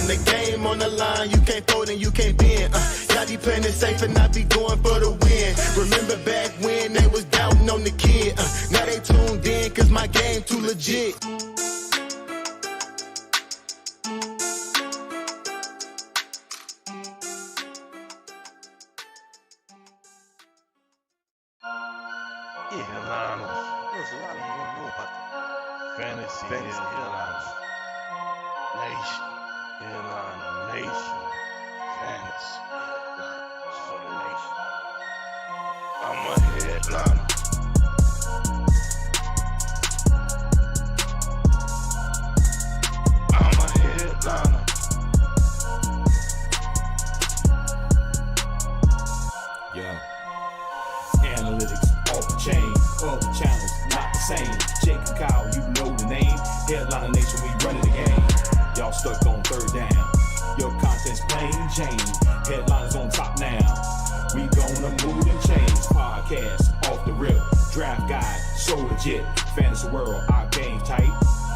when the game on the line, you can't fold and you can't bend. Y'all be playing it safe and I be going for the win. Remember back when they was doubting on the kid. Now they tuned in cause my game too legit. Fantasy Headliners Nation. Headliner Nation. Fantasy Headliners for the nation. I'm a headliner. I'm a headliner. Yo. Analytics off the chain. All the channels not the same. Jake and Kyle, you know the name. Headliner Nation, we running the game. Y'all stuck on third down. Your content's plain Jane. Headliners on top now. We gonna move and change. Podcast off the rip. Draft guide, so legit. Fantasy world, our game tight.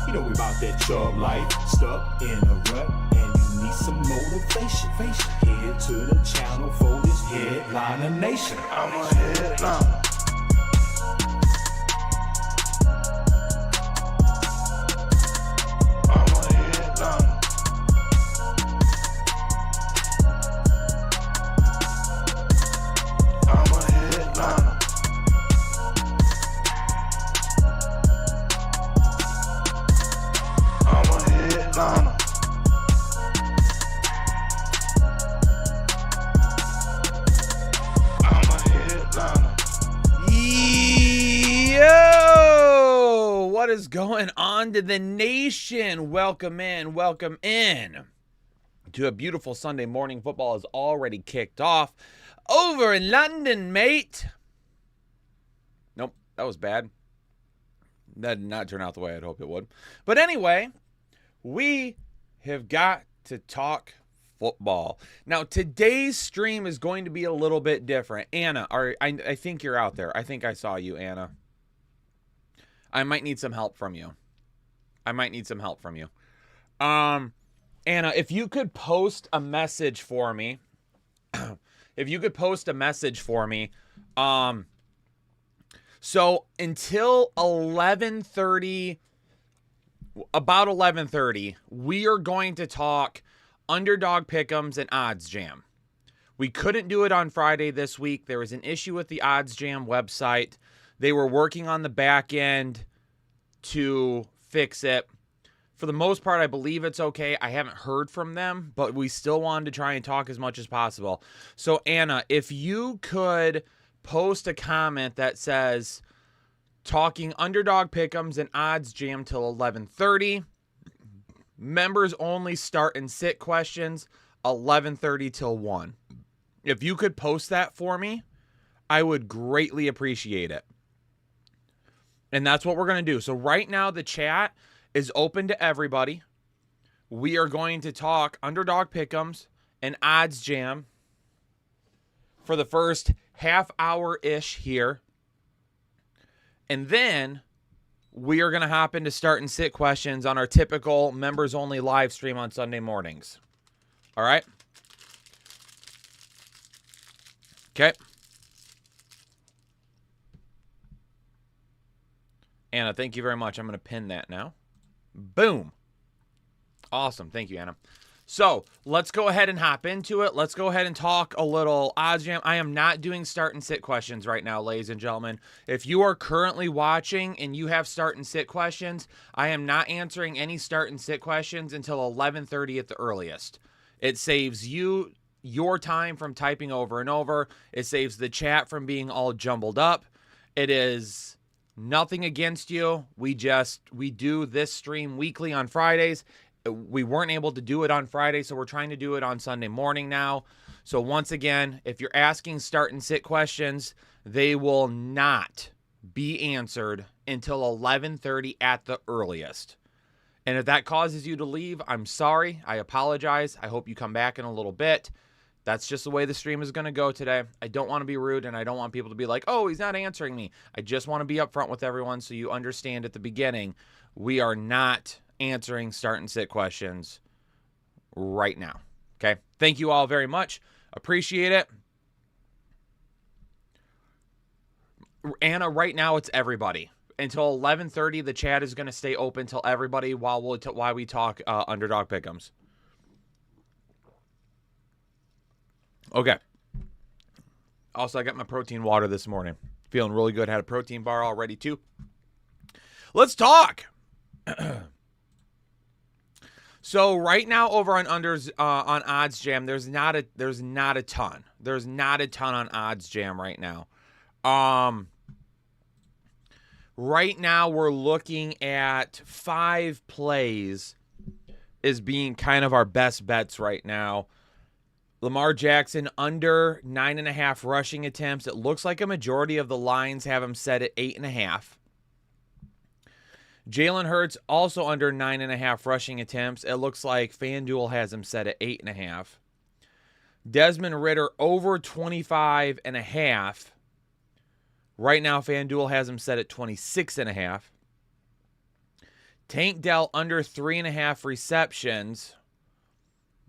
You know we about that chub life. Stuck in a rut and you need some motivation. Head to the channel for this Headliner Nation. I'm a headliner. What is going on to the nation? Welcome in to a beautiful Sunday morning. Football is already kicked off over in London, mate. Nope, that was bad. That did not turn out the way I'd hoped it would. But anyway, we have got to talk football. Now, today's stream is going to be a little bit different. Anna, I think you're out there. I think I saw you, Anna. I might need some help from you. Anna, if you could post a message for me. So until 11:30, about 11:30, we are going to talk underdog pick'ems and odds jam. We couldn't do it on Friday this week. There was an issue with the odds jam website. They were working on the back end to fix it. For the most part, I believe it's okay. I haven't heard from them, but we still wanted to try and talk as much as possible. So, Anna, if you could post a comment that says, talking underdog pick'ems and odds jam till 11:30. Members only start and sit questions, 11:30 till 1. If you could post that for me, I would greatly appreciate it. And that's what we're going to do. So right now the chat is open to everybody. We are going to talk underdog pick'ems and odds jam for the first half hour-ish here. And then we are going to hop into start and sit questions on our typical members only live stream on Sunday mornings. All right? Okay. Anna, thank you very much. I'm going to pin that now. Boom. Awesome. Thank you, Anna. So let's go ahead and hop into it. Let's go ahead and talk a little odds jam. I am not doing start and sit questions right now, ladies and gentlemen. If you are currently watching and you have start and sit questions, I am not answering any start and sit questions until 11:30 at the earliest. It saves you your time from typing over and over. It saves the chat from being all jumbled up. It is nothing against you. We do this stream weekly on Fridays. We weren't able to do it on Friday, so we're trying to do it on Sunday morning now. So once again, if you're asking start and sit questions, they will not be answered until 11:30 at the earliest. And if that causes you to leave, I'm sorry. I apologize. I hope you come back in a little bit. That's just the way the stream is going to go today. I don't want to be rude, and I don't want people to be like, oh, he's not answering me. I just want to be upfront with everyone so you understand at the beginning, we are not answering start and sit questions right now. Okay. Thank you all very much. Appreciate it. Anna, right now it's everybody. Until 11:30, the chat is going to stay open till everybody while we talk underdog pick'ems. Okay. Also, I got my protein water this morning. Feeling really good. Had a protein bar already too. Let's talk. So right now over on unders on Odds Jam, there's not a ton. There's not a ton on Odds Jam right now. Right now we're looking at 5 plays as being kind of our best bets right now. Lamar Jackson under 9.5 rushing attempts. It looks like a majority of the lines have him set at 8.5. Jalen Hurts also under 9.5 rushing attempts. It looks like FanDuel has him set at 8.5. Desmond Ridder over 25.5. Right now, FanDuel has him set at 26.5. Tank Dell under 3.5 receptions.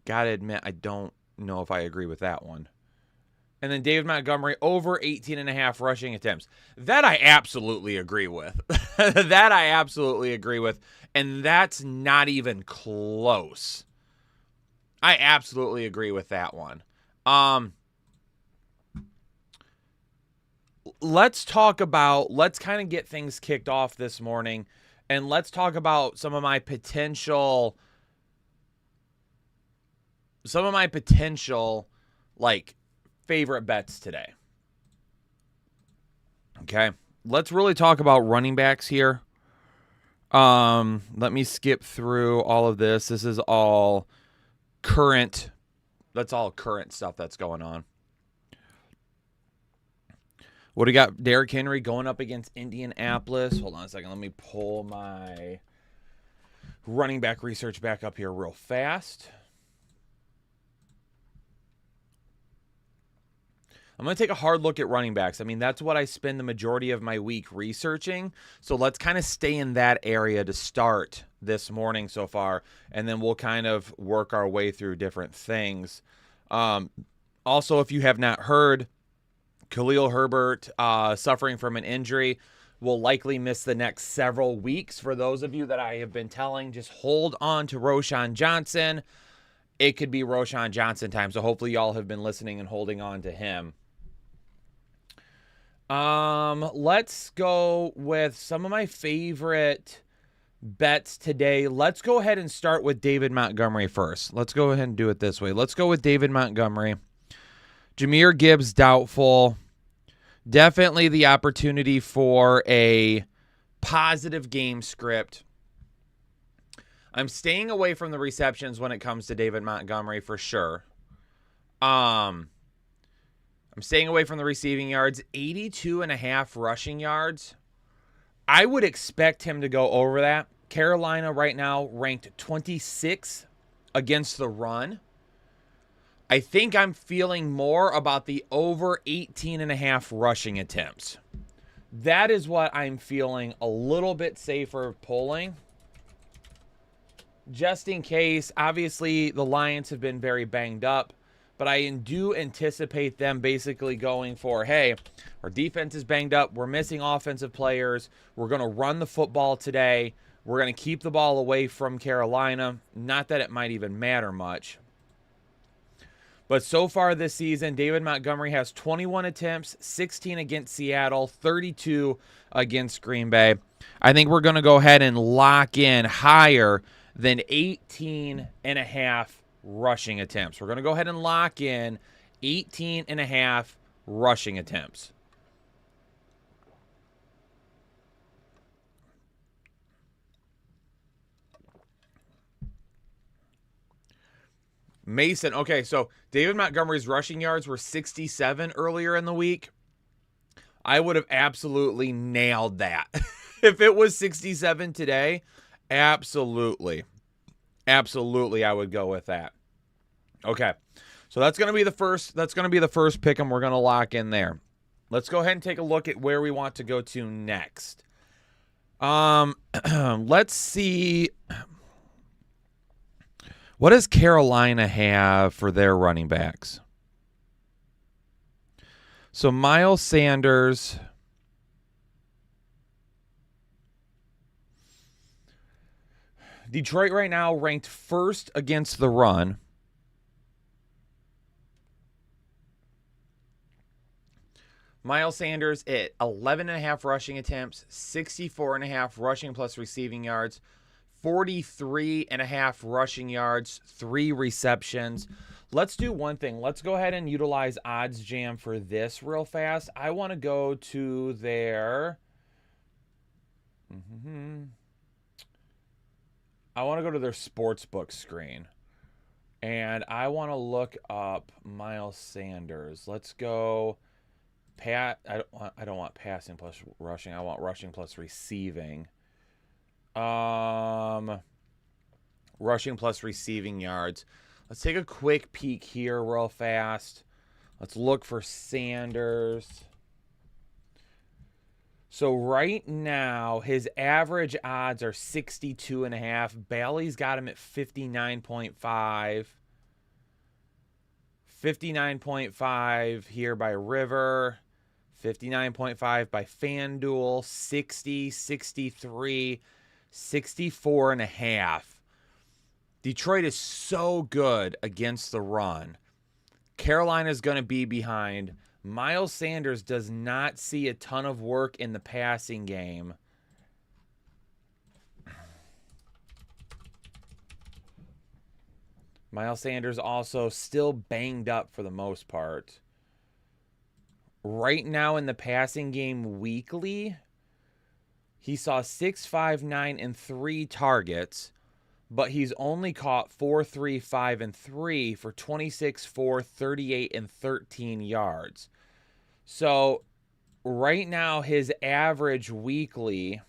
Gotta admit, I don't know if I agree with that one. And then David Montgomery over 18.5 rushing attempts. That I absolutely agree with. That I absolutely agree with. And that's not even close. I absolutely agree with that one. Let's kind of get things kicked off this morning. And let's talk about some of my potential, like, favorite bets today. Okay. Let's really talk about running backs here. Let me skip through all of this. This is all current. That's all current stuff that's going on. What do we got? Derrick Henry going up against Indianapolis. Hold on a second. Let me pull my running back research back up here real fast. I'm going to take a hard look at running backs. I mean, that's what I spend the majority of my week researching. So let's kind of stay in that area to start this morning so far. And then we'll kind of work our way through different things. Also, if you have not heard, Khalil Herbert suffering from an injury will likely miss the next several weeks. For those of you that I have been telling, just hold on to Roschon Johnson. It could be Roschon Johnson time. So hopefully y'all have been listening and holding on to him. Let's go with some of my favorite bets today. Let's go ahead and start with David Montgomery first. Let's go ahead and do it this way. Let's go with David Montgomery. Jahmyr Gibbs, doubtful. Definitely the opportunity for a positive game script. I'm staying away from the receptions when it comes to David Montgomery for sure. I'm staying away from the receiving yards. 82.5 rushing yards. I would expect him to go over that. Carolina right now ranked 26th against the run. I think I'm feeling more about the over 18.5 rushing attempts. That is what I'm feeling a little bit safer pulling. Just in case, obviously the Lions have been very banged up, but I do anticipate them basically going for, hey, our defense is banged up. We're missing offensive players. We're going to run the football today. We're going to keep the ball away from Carolina. Not that it might even matter much. But so far this season, David Montgomery has 21 attempts, 16 against Seattle, 32 against Green Bay. I think we're going to go ahead and lock in higher than 18.5 rushing attempts. We're going to go ahead and lock in 18.5 rushing attempts. Mason, okay, so David Montgomery's rushing yards were 67 earlier in the week. I would have absolutely nailed that. If it was 67 today, absolutely. Absolutely, I would go with that. Okay, so that's going to be the first pick, and we're going to lock in there. Let's go ahead and take a look at where we want to go to next. Let's see. What does Carolina have for their running backs? So Miles Sanders. Detroit right now ranked first against the run. Miles Sanders at 11.5 rushing attempts, 64.5 rushing plus receiving yards, 43.5 rushing yards, 3 receptions. Let's do one thing. Let's go ahead and utilize Odds Jam for this real fast. I want to go to their... I want to go to their sportsbook screen. And I want to look up Miles Sanders. Let's go... I don't want passing plus rushing. I want rushing plus receiving. Rushing plus receiving yards. Let's take a quick peek here real fast. Let's look for Sanders. So right now, his average odds are 62.5. Bailey's got him at 59.5. 59.5 here by River. 59.5 by FanDuel. 60, 63, 64.5. Detroit is so good against the run. Carolina's going to be behind. Miles Sanders does not see a ton of work in the passing game. Miles Sanders also still banged up for the most part. Right now in the passing game weekly, he saw 6, 5, 9, and 3 targets, but he's only caught 4, 3, 5, and 3 for 26, 4, 38, and 13 yards. So right now his average weekly,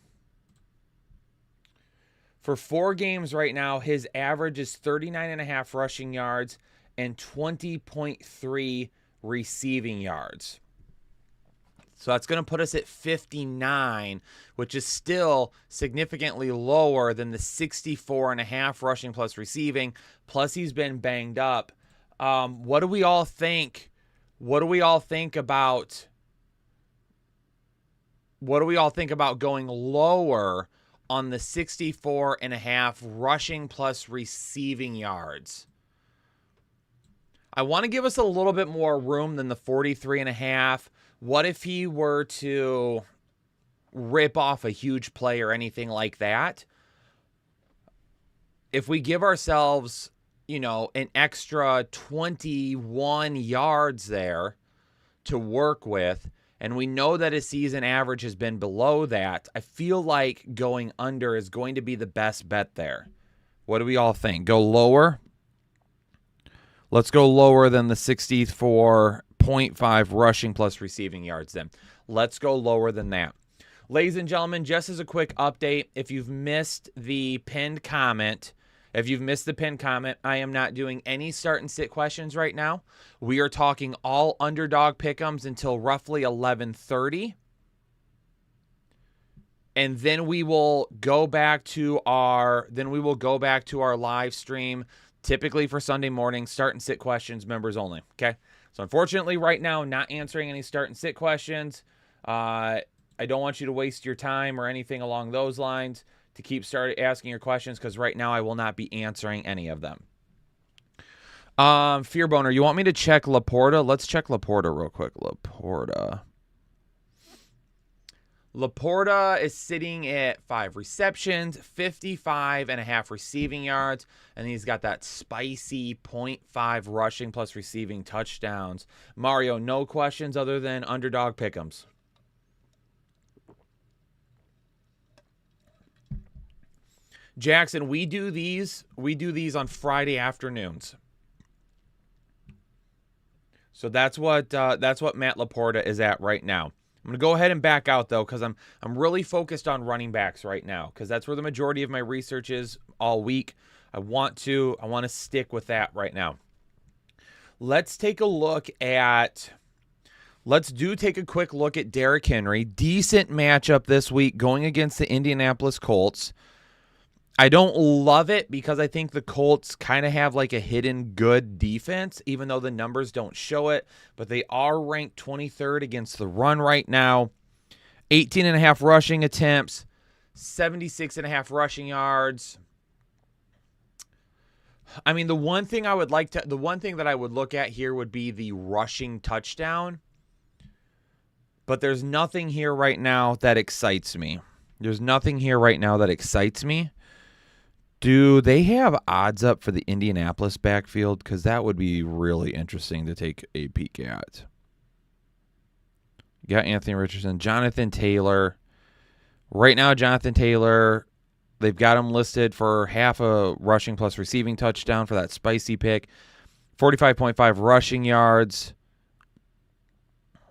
for 4 games right now, his average is 39.5 rushing yards and 20.3 receiving yards. So that's going to put us at 59, which is still significantly lower than the 64.5 rushing plus receiving. Plus, he's been banged up. What do we all think? What do we all think about? What do we all think about going lower on the 64.5 rushing plus receiving yards? I want to give us a little bit more room than the 43.5. What if he were to rip off a huge play or anything like that? If we give ourselves, an extra 21 yards there to work with, and we know that his season average has been below that, I feel like going under is going to be the best bet there. What do we all think? Go lower? Let's go lower than the 64.5 rushing plus receiving yards then. Let's go lower than that. Ladies and gentlemen, just as a quick update, if you've missed the pinned comment, I am not doing any start and sit questions right now. We are talking all underdog pick'ems until roughly 11:30. And then we will go back to our live stream, typically for Sunday morning, start and sit questions, members only. Okay. So unfortunately right now, not answering any start and sit questions. I don't want you to waste your time or anything along those lines to keep asking your questions, because right now I will not be answering any of them. Fearboner, you want me to check Laporta? Let's check Laporta real quick. Laporta is sitting at 5 receptions, 55.5 receiving yards, and he's got that spicy 0.5 rushing plus receiving touchdowns. Mario, no questions other than underdog pick'ems. Jackson, we do these on Friday afternoons. So that's what Matt Laporta is at right now. I'm going to go ahead and back out, though, because I'm really focused on running backs right now, because that's where the majority of my research is all week. I want to stick with that right now. Let's take a quick look at Derrick Henry. Decent matchup this week going against the Indianapolis Colts. I don't love it because I think the Colts kind of have like a hidden good defense, even though the numbers don't show it. But they are ranked 23rd against the run right now. 18.5 rushing attempts, 76.5 rushing yards. I mean, the one thing that I would look at here would be the rushing touchdown. But there's nothing here right now that excites me. Do they have odds up for the Indianapolis backfield? Because that would be really interesting to take a peek at. You got Anthony Richardson, Jonathan Taylor. Right now, Jonathan Taylor, they've got him listed for half a rushing plus receiving touchdown for that spicy pick. 45.5 rushing yards.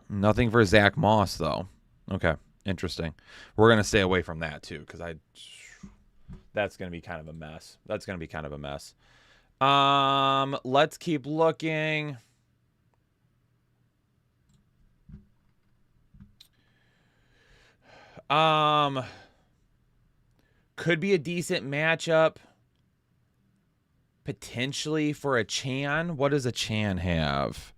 Nothing for Zach Moss, though. Okay, interesting. We're going to stay away from that, too, because that's going to be kind of a mess. Let's keep looking. Could be a decent matchup potentially for a Chan. What does a Chan have?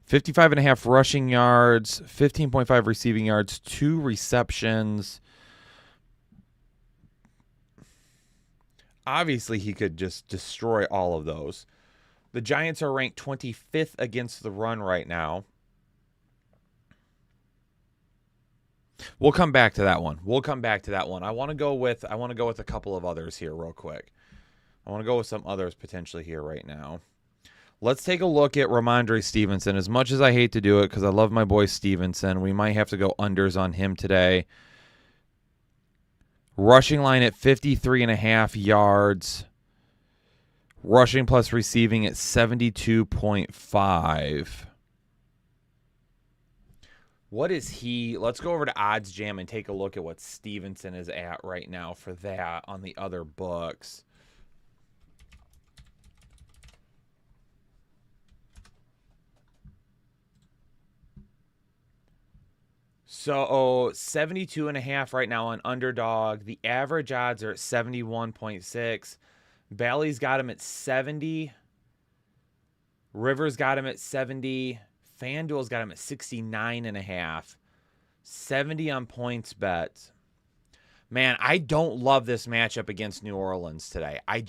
$55.5 rushing yards, 15.5 receiving yards, 2 receptions. Obviously, he could just destroy all of those. The Giants are ranked 25th against the run right now. We'll come back to that one. I want to go with a couple of others here real quick. I want to go with some others potentially here right now. Let's take a look at Ramondre Stevenson. As much as I hate to do it because I love my boy Stevenson, we might have to go unders on him today. Rushing line at 53.5 yards. Rushing plus receiving at 72.5. What is he? Let's go over to Odds Jam and take a look at what Stevenson is at right now for that on the other books. So 72.5 right now on Underdog. The average odds are at 71.6. Bally's got him at 70. Rivers got him at 70. FanDuel's got him at 69.5. 70 on points bet. Man, I don't love this matchup against New Orleans today. I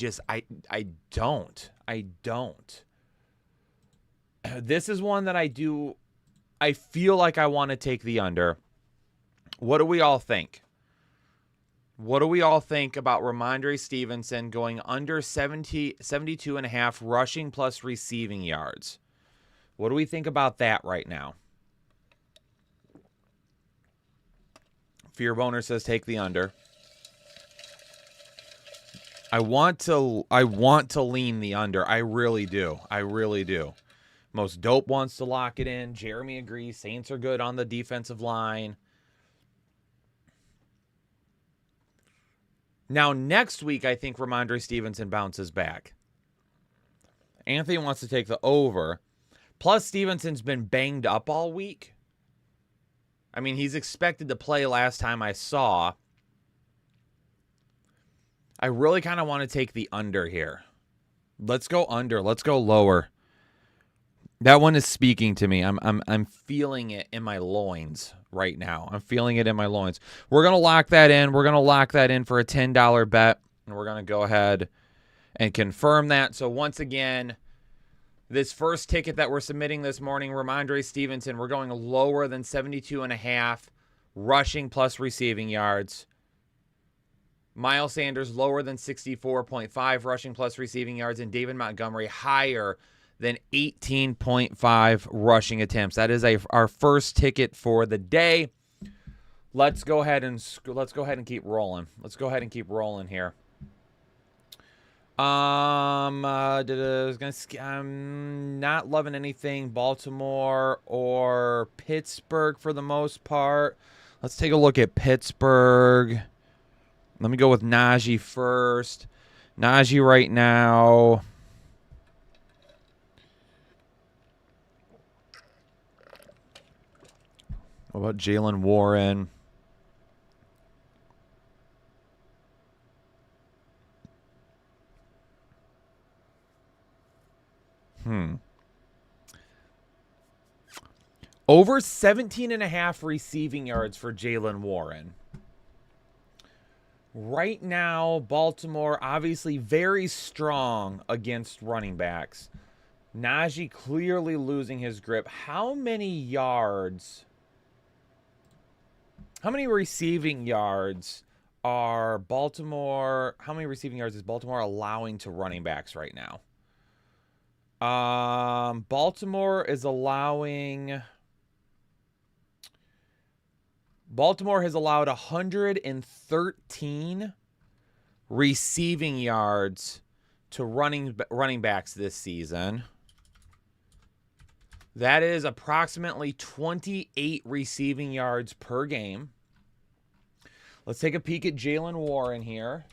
don't. This is one that I feel like I want to take the under. What do we all think? What do we all think about Ramondre Stevenson going under 72.5 rushing plus receiving yards? What do we think about that right now? Fear Boner says take the under. I want to lean the under. I really do. Most Dope wants to lock it in. Jeremy agrees. Saints are good on the defensive line. Now, next week, I think Ramondre Stevenson bounces back. Anthony wants to take the over. Plus, Stevenson's been banged up all week. I mean, he's expected to play last time I saw. I really kind of want to take the under here. Let's go under. Let's go lower. That one is speaking to me. I'm feeling it in my loins right now. We're going to lock that in. We're going to lock that in for a $10 bet. And we're going to go ahead and confirm that. So once again, this first ticket that we're submitting this morning, Ramondre Stevenson, we're going lower than 72.5 rushing plus receiving yards. Miles Sanders lower than 64.5 rushing plus receiving yards. And David Montgomery higher than 18.5 rushing attempts. That is our first ticket for the day. Let's go ahead and keep rolling. Here. I'm not loving anything Baltimore or Pittsburgh for the most part. Let's take a look at Pittsburgh. Let me go with Najee first. Najee right now. What about Jaylen Warren? Over 17.5 receiving yards for Jaylen Warren. Right now, Baltimore obviously very strong against running backs. Najee clearly losing his grip. How many yards? How many receiving yards are Baltimore? How many receiving yards is Baltimore allowing to running backs right now? Baltimore has allowed 113 receiving yards to running backs this season. That is approximately 28 receiving yards per game. Let's take a peek at Jaylen Warren here.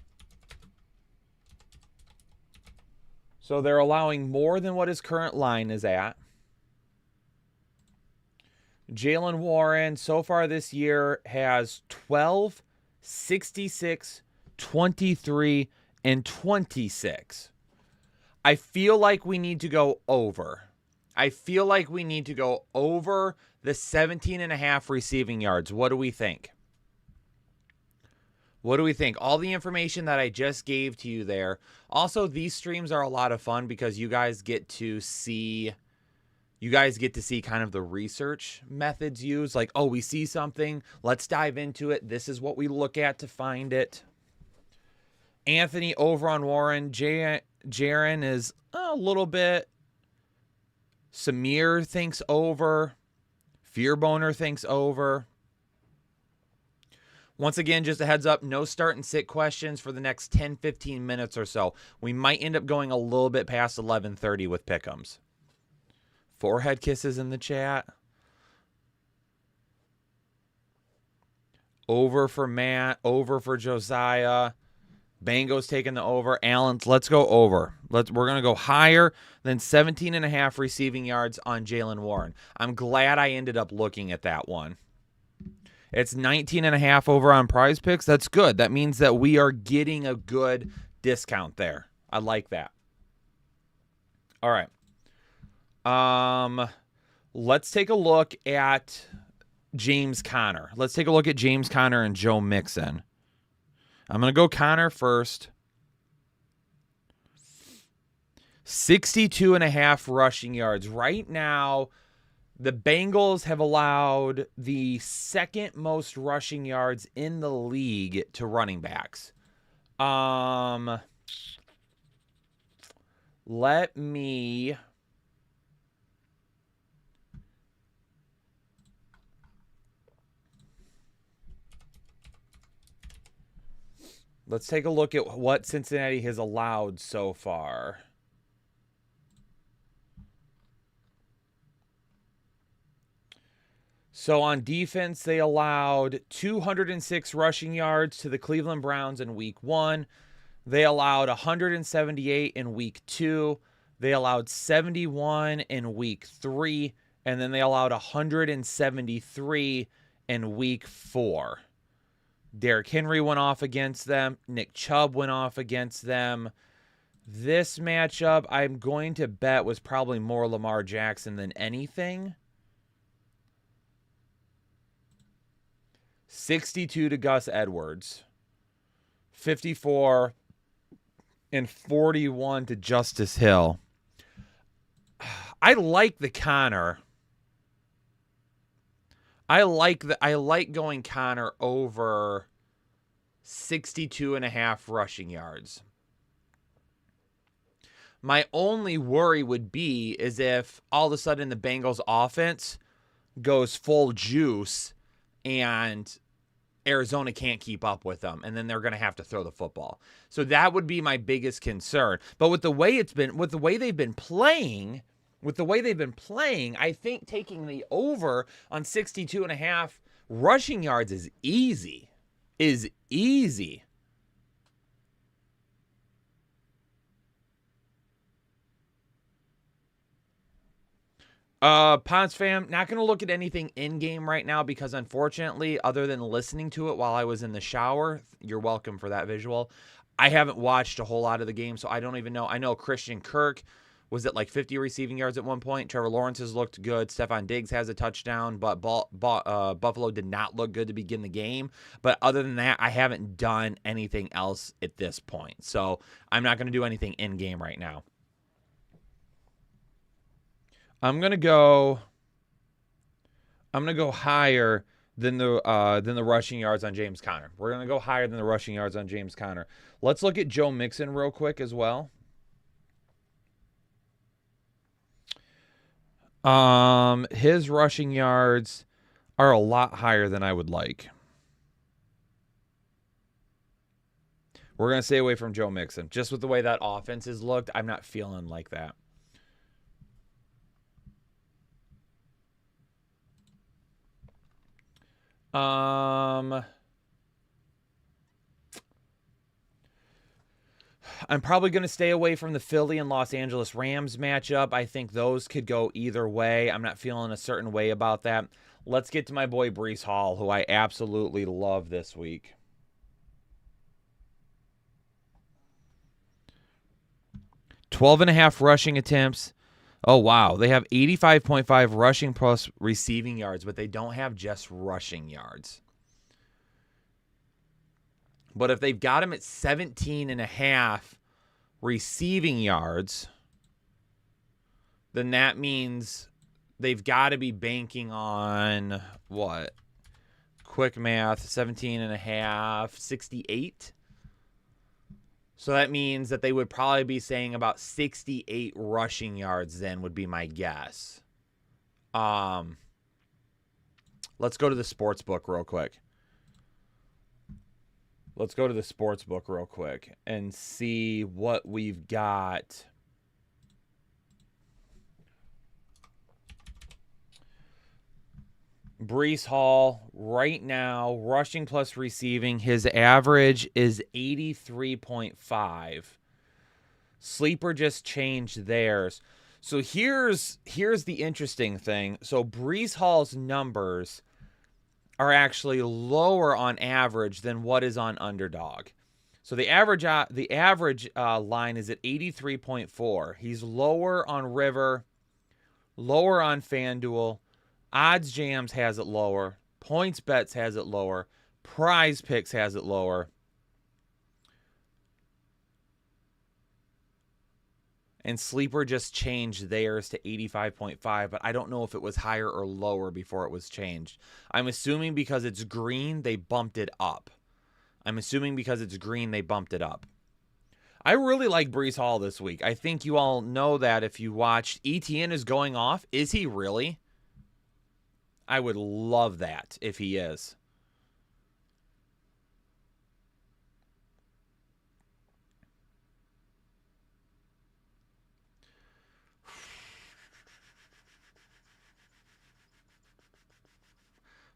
So they're allowing more than what his current line is at. Jaylen Warren so far this year has 12, 66, 23, and 26. I feel like we need to go over. I feel like we need to go over the 17.5 receiving yards. What do we think? What do we think? All the information that I just gave to you there. Also, these streams are a lot of fun because you guys get to see kind of the research methods used. Like, oh, we see something. Let's dive into it. This is what we look at to find it. Anthony over on Warren. Jaron is a little bit. Samir thinks over. Fearboner thinks over. Once again, just a heads up, no start and sit questions for the next 10-15 minutes or so. We might end up going a little bit past 11:30 with pick'ems. Forehead kisses in the chat. Over for Matt. Over for Josiah. Bango's taking the over. Allen's, let's go over. We're going to go higher than 17.5 receiving yards on Jaylen Warren. I'm glad I ended up looking at that one. It's 19.5 over on Prize Picks. That's good. That means that we are getting a good discount there. I like that. All right. Let's take a look at James Conner. Let's take a look at James Conner and Joe Mixon. I'm going to go Conner first. 62.5 rushing yards. Right now, the Bengals have allowed the second most rushing yards in the league to running backs. Let's take a look at what Cincinnati has allowed so far. So on defense, they allowed 206 rushing yards to the Cleveland Browns in week 1. They allowed 178 in week 2. They allowed 71 in week 3. And then they allowed 173 in week 4. Derrick Henry went off against them. Nick Chubb went off against them. This matchup, I'm going to bet, was probably more Lamar Jackson than anything. 62 to Gus Edwards. 54 and 41 to Justice Hill. I like the Conner. I like going Conner over 62.5 rushing yards. My only worry would be is if all of a sudden the Bengals offense goes full juice and Arizona can't keep up with them, and then they're going to have to throw the football. So that would be my biggest concern. But with the way they've been playing, I think taking the over on 62.5 rushing yards is easy. Ponce fam, not going to look at anything in-game right now because unfortunately, other than listening to it while I was in the shower, you're welcome for that visual, I haven't watched a whole lot of the game, so I don't even know. I know Christian Kirk was at like 50 receiving yards at one point. Trevor Lawrence has looked good. Stephon Diggs has a touchdown, but Buffalo did not look good to begin the game. But other than that, I haven't done anything else at this point. So I'm not going to do anything in-game right now. I'm gonna go higher than the rushing yards on James Conner. We're gonna go higher than the rushing yards on James Conner. Let's look at Joe Mixon real quick as well. His rushing yards are a lot higher than I would like. We're gonna stay away from Joe Mixon. Just with the way that offense has looked, I'm not feeling like that. I'm probably going to stay away from the Philly and Los Angeles Rams matchup. I think those could go either way. I'm not feeling a certain way about that. Let's get to my boy Breece Hall, who I absolutely love this week. $12.5 rushing attempts. Oh, wow. They have 85.5 rushing plus receiving yards, but they don't have just rushing yards. But if they've got him at 17.5 receiving yards, then that means they've got to be banking on what? Quick math, 17.5, 68. So that means that they would probably be saying about 68 rushing yards then would be my guess. Let's go to the sports book real quick. Let's go to the sports book real quick and see what we've got. Breece Hall, right now, rushing plus receiving, his average is 83.5. Sleeper just changed theirs. So here's the interesting thing. So Breece Hall's numbers are actually lower on average than what is on Underdog. So the average line is at 83.4. He's lower on River, lower on FanDuel. Odds Jams has it lower. Points Bets has it lower. Prize Picks has it lower. And Sleeper just changed theirs to 85.5, but I don't know if it was higher or lower before it was changed. I'm assuming because it's green, they bumped it up. I really like Breece Hall this week. I think you all know that if you watched. ETN is going off. Is he really? I would love that if he is.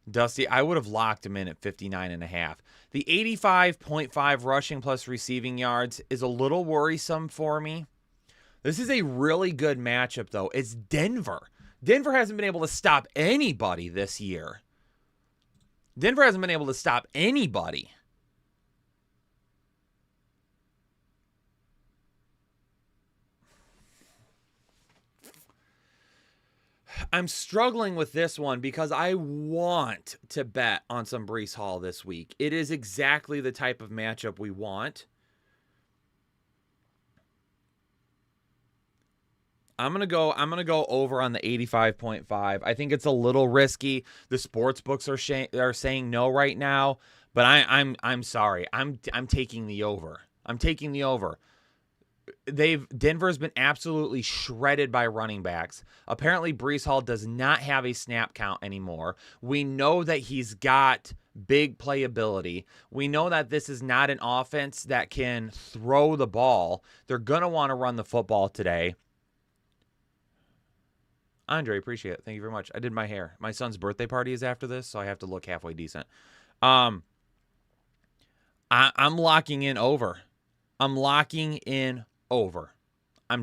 Dusty, I would have locked him in at 59.5. The 85.5 rushing plus receiving yards is a little worrisome for me. This is a really good matchup, though. It's Denver. Denver hasn't been able to stop anybody this year. I'm struggling with this one because I want to bet on some Breece Hall this week. It is exactly the type of matchup we want. I'm gonna go over on the 85.5. I think it's a little risky. The sports books are saying no right now, but I'm sorry. I'm taking the over. Denver's been absolutely shredded by running backs. Apparently, Breece Hall does not have a snap count anymore. We know that he's got big playability. We know that this is not an offense that can throw the ball. They're going to want to run the football today. Andre, appreciate it. Thank you very much. I did my hair. My son's birthday party is after this, so I have to look halfway decent. I'm locking in over. I'm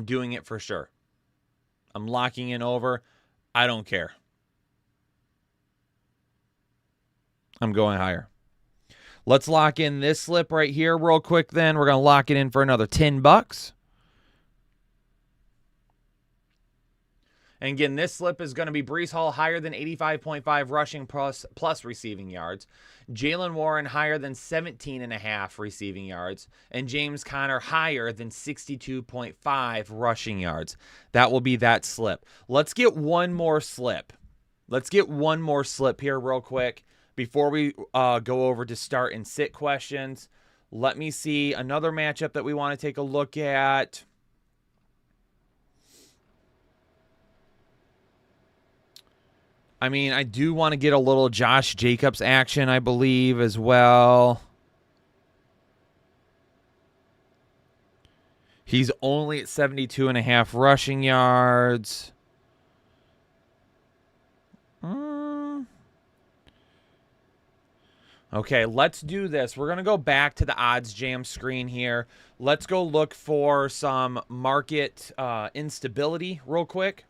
doing it for sure. I'm locking in over. I don't care. I'm going higher. Let's lock in this slip right here real quick then. We're going to lock it in for another $10. And again, this slip is going to be Breece Hall higher than 85.5 rushing plus receiving yards. Jaylen Warren higher than 17.5 receiving yards. And James Conner higher than 62.5 rushing yards. That will be that slip. Let's get one more slip. Let's get one more slip here real quick before we go over to start and sit questions. Let me see another matchup that we want to take a look at. I mean, I do want to get a little Josh Jacobs action, I believe, as well. He's only at 72.5 rushing yards. Okay, let's do this. We're going to go back to the odds jam screen here. Let's go look for some market instability real quick.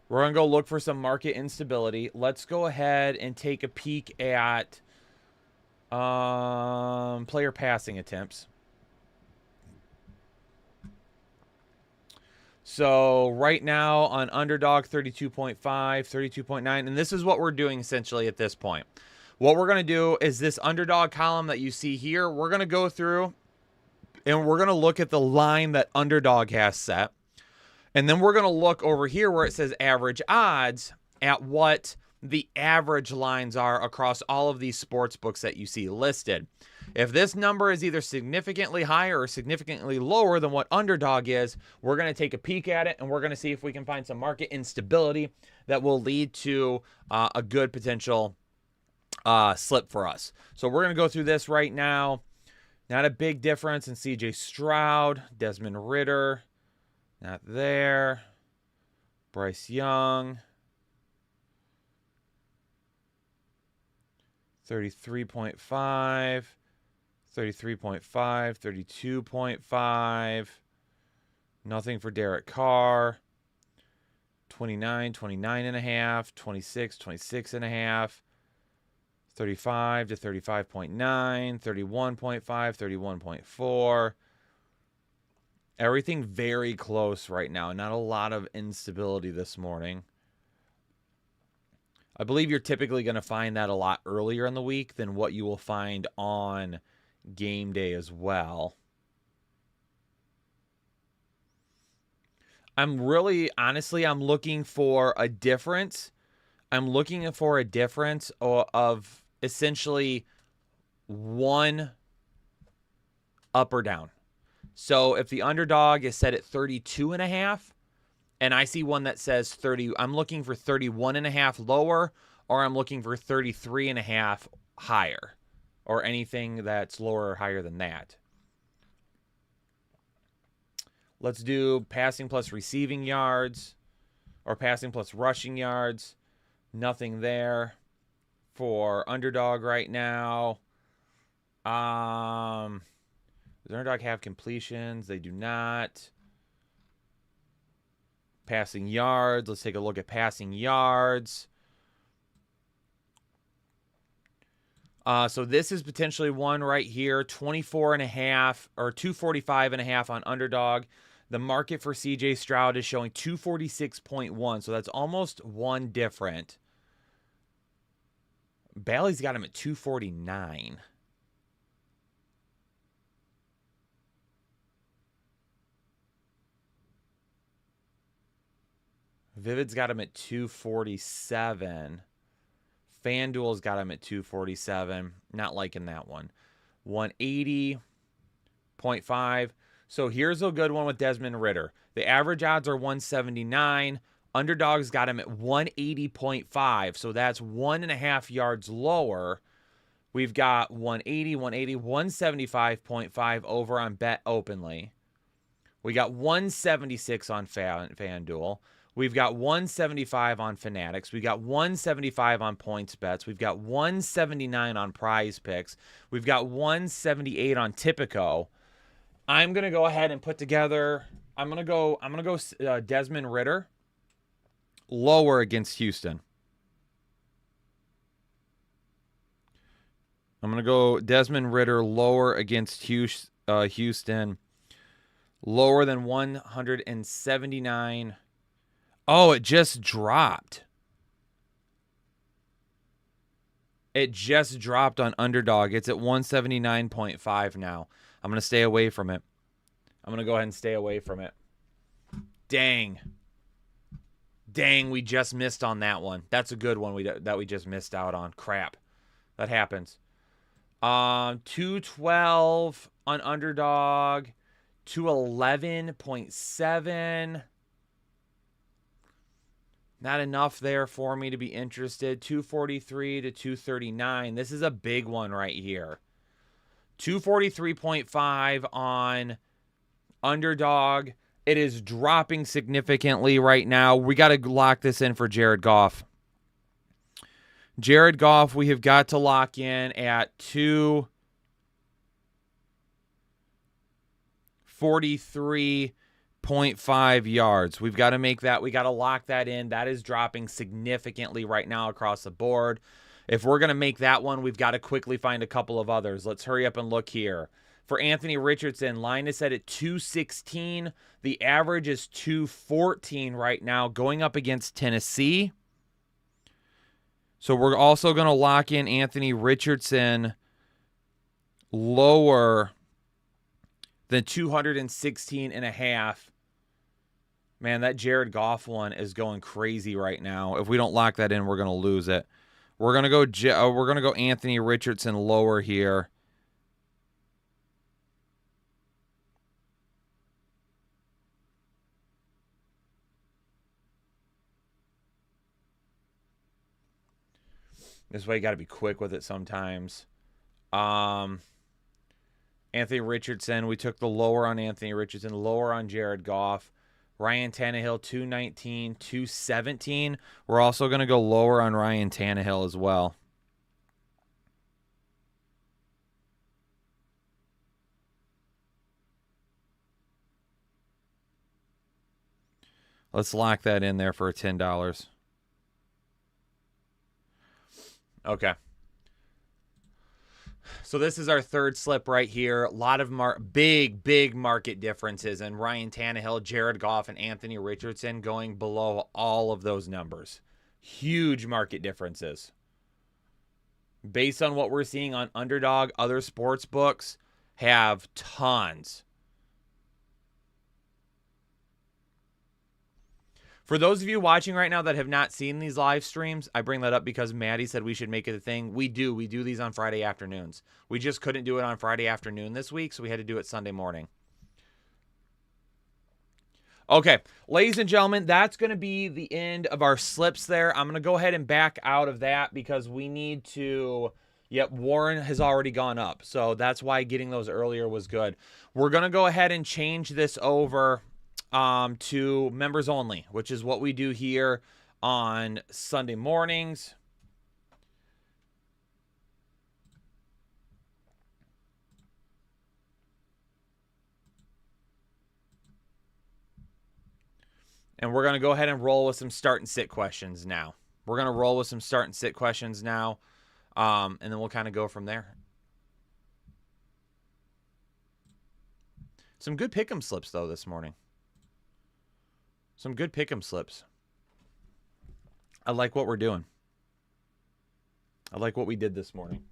We're going to go look for some market instability. Let's go ahead and take a peek at player passing attempts. So right now on Underdog, 32.5, 32.9. And this is what we're doing essentially at this point. What we're going to do is this Underdog column that you see here, we're going to go through and we're going to look at the line that Underdog has set. And then we're going to look over here where it says average odds at what the average lines are across all of these sports books that you see listed. If this number is either significantly higher or significantly lower than what Underdog is, we're going to take a peek at it and we're going to see if we can find some market instability that will lead to a good potential slip for us. So we're going to go through this right now. Not a big difference in C.J. Stroud, Desmond Ridder. Not there. Bryce Young. 33.5. 33.5. 32.5. Nothing for Derek Carr. 29. 29.5. 26. 26.5. 35 to 35.9. 31.5. 31.4. Everything very close right now. Not a lot of instability this morning. I believe you're typically going to find that a lot earlier in the week than what you will find on game day as well. Honestly, I'm looking for a difference. I'm looking for a difference of essentially one up or down. So if the Underdog is set at 32.5 and I see one that says 30, I'm looking for 31.5 lower, or I'm looking for 33.5 higher, or anything that's lower or higher than that. Let's do passing plus receiving yards or passing plus rushing yards. Nothing there for Underdog right now. Does Underdog have completions? They do not. Passing yards. Let's take a look at passing yards. So this is potentially one right here. 24.5 or 245.5 on Underdog. The market for C.J. Stroud is showing 246.1. So that's almost one different. Bally's got him at 249. Vivid's got him at 247. FanDuel's got him at 247. Not liking that one. 180.5. So here's a good one with Desmond Ridder. The average odds are 179. Underdog's got him at 180.5. So that's 1.5 yards lower. We've got 180, 175.5 over on Bet Openly. We got 176 on FanDuel. We've got 175 on Fanatics. We've got 175 on Points Bets. We've got 179 on Prize Picks. We've got 178 on Tipico. I'm going to go ahead and put together, I'm going to go Desmond Ridder. lower against Houston. I'm going to go Desmond Ridder lower against Houston. Lower than 179. Oh, it just dropped. It just dropped on Underdog. It's at 179.5 now. I'm going to stay away from it. I'm going to go ahead and stay away from it. Dang. Dang, we just missed on that one. That's a good one that we just missed out on. Crap. That happens. 212 on Underdog. 211.7. Not enough there for me to be interested. 243 to 239. This is a big one right here. 243.5 on Underdog. It is dropping significantly right now. We got to lock this in for Jared Goff. Jared Goff, we have got to lock in at 243.5 yards. We've got to make that. We got to lock that in. That is dropping significantly right now across the board. If we're going to make that one, we've got to quickly find a couple of others. Let's hurry up and look here. For Anthony Richardson, line is set at 216. The average is 214 right now, going up against Tennessee. So we're also going to lock in Anthony Richardson lower than 216.5. Man, that Jared Goff one is going crazy right now. If we don't lock that in, we're going to lose it. We're going to go Anthony Richardson lower here. This way you got to be quick with it sometimes. Anthony Richardson, we took the lower on Anthony Richardson, lower on Jared Goff. Ryan Tannehill, 219, 217. We're also going to go lower on Ryan Tannehill as well. Let's lock that in there for $10. Okay. So this is our third slip right here. A lot of big market differences. And Ryan Tannehill, Jared Goff, and Anthony Richardson going below all of those numbers. Huge market differences. Based on what we're seeing on Underdog, other sports books have tons. For those of you watching right now that have not seen these live streams, I bring that up because Maddie said we should make it a thing. We do. We do these on Friday afternoons. We just couldn't do it on Friday afternoon this week, so we had to do it Sunday morning. Okay, ladies and gentlemen, that's going to be the end of our slips there. I'm going to go ahead and back out of that because we need to... Yep, Warren has already gone up, so that's why getting those earlier was good. We're going to go ahead and change this over... to members only, which is what we do here on Sunday mornings. And we're going to go ahead and roll with some start and sit questions now. We're going to roll with some start and sit questions now, and then we'll kind of go from there. Some good pick'em slips, though, this morning. Some good pick'em slips. I like what we're doing. I like what we did this morning.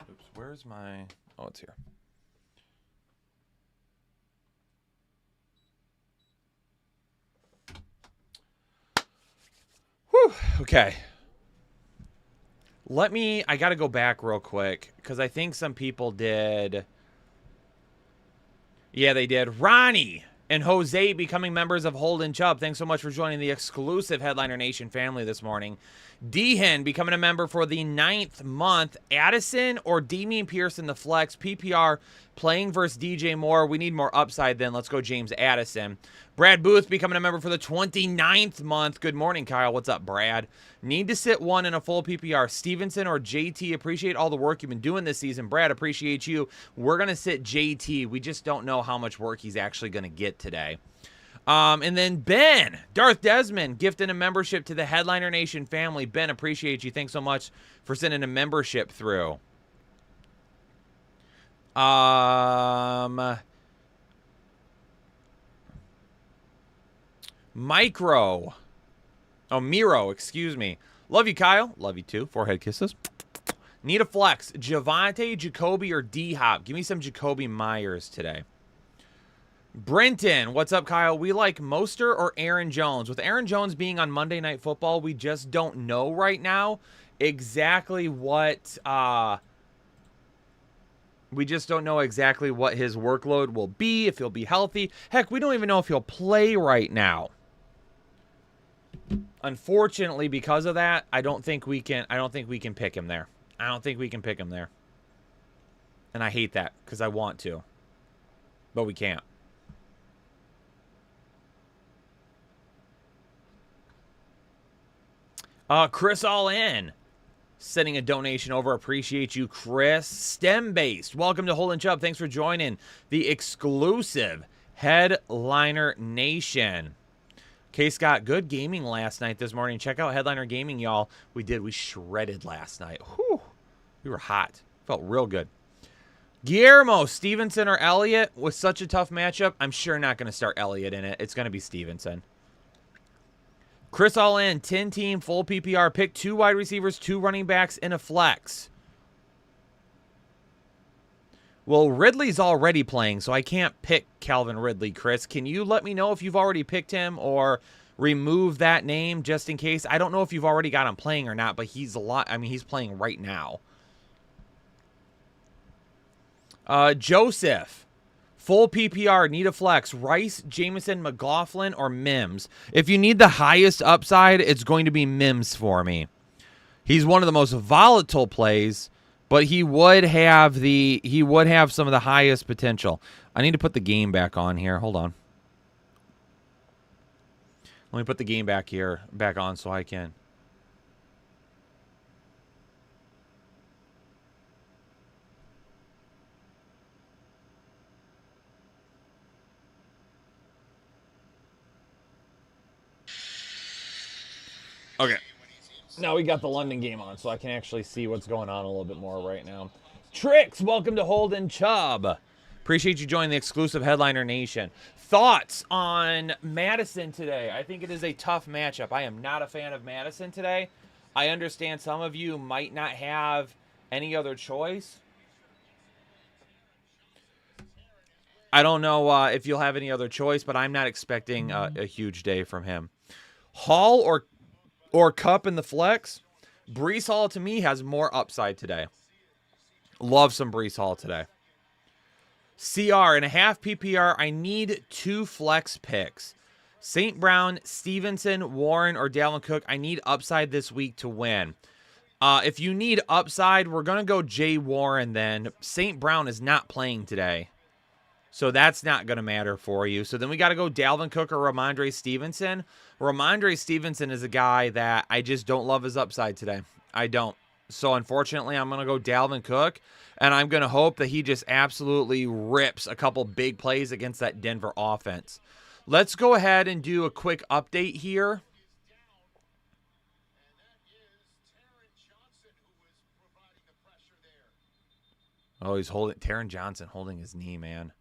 Oops, where's my... Oh, it's here. Whew, okay. I got to go back real quick because I think some people did... Yeah, they did. Ronnie and Jose becoming members of Holden Chubb. Thanks so much for joining the exclusive Headliner Nation family this morning. Dehan becoming a member for the 9th month. Addison or Damian Pierce in the flex. PPR, Playing versus DJ Moore. We need more upside then. Let's go James Addison. Brad Booth becoming a member for the 29th month. Good morning, Kyle. What's up, Brad? Need to sit one in a full PPR. Stevenson or JT. Appreciate all the work you've been doing this season. Brad, appreciate you. We're going to sit JT. We just don't know how much work he's actually going to get today. And then Ben, Darth Desmond, gifting a membership to the Headliner Nation family. Ben, appreciate you. Thanks so much for sending a membership through. Miro, excuse me. Love you, Kyle. Love you too. Forehead kisses. Need a flex. Javonte, Jacoby, or D-Hop. Give me some Jacoby Myers today. Brenton, what's up, Kyle? We like Mostert or Aaron Jones. With Aaron Jones being on Monday Night Football, we just don't know right now exactly what we just don't know exactly what his workload will be, if he'll be healthy. Heck, we don't even know if he'll play right now. Unfortunately, because of that, I don't think we can pick him there. I don't think we can pick him there. And I hate that because I want to. But we can't. Chris All In, sending a donation over. Appreciate you, Chris. STEM-based. Welcome to Holden Chubb. Thanks for joining the exclusive Headliner Nation. K-Scott, good gaming last night this morning. Check out Headliner Gaming, y'all. We shredded last night. Whew. We were hot. Felt real good. Guillermo, Stevenson or Elliott with such a tough matchup. I'm sure not going to start Elliott in it. It's going to be Stevenson. Chris All In, 10-team, full PPR. Pick 2 wide receivers, 2 running backs, and a flex. Well, Ridley's already playing, so I can't pick Calvin Ridley, Chris. Can you let me know if you've already picked him or remove that name just in case? I don't know if you've already got him playing or not, but he's he's playing right now. Joseph. Full PPR, need a flex. Rice, Jameson, McLaughlin, or Mims. If you need the highest upside, it's going to be Mims for me. He's one of the most volatile plays, but he would have some of the highest potential. I need to put the game back on here. Hold on. Let me put the game back on so I can. Okay. Now we got the London game on, so I can actually see what's going on a little bit more right now. Tricks, welcome to Holden Chubb. Appreciate you joining the exclusive Headliner Nation. Thoughts on Madison today? I think it is a tough matchup. I am not a fan of Madison today. I understand some of you might not have any other choice. I don't know if you'll have any other choice, but I'm not expecting a huge day from him. Hall or Cup in the flex. Breece Hall, to me, has more upside today. Love some Breece Hall today. CR in a half PPR, I need 2 flex picks. St. Brown, Stevenson, Warren, or Dalvin Cook. I need upside this week to win. If you need upside, we're going to go Jay Warren then. St. Brown is not playing today, so that's not going to matter for you. So then we got to go Dalvin Cook or Ramondre Stevenson. Ramondre Stevenson is a guy that I just don't love his upside today. I don't. So unfortunately, I'm going to go Dalvin Cook, and I'm going to hope that he just absolutely rips a couple big plays against that Denver offense. Let's go ahead and do a quick update here. Oh, he's holding Taron Johnson holding his knee, man.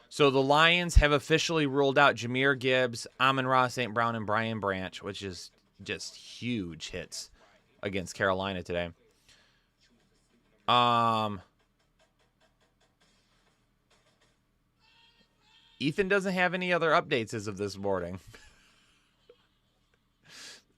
So the Lions have officially ruled out Jahmyr Gibbs, Amon-Ra St. Brown, and Brian Branch, which is just huge hits against Carolina today. Ethan doesn't have any other updates as of this morning.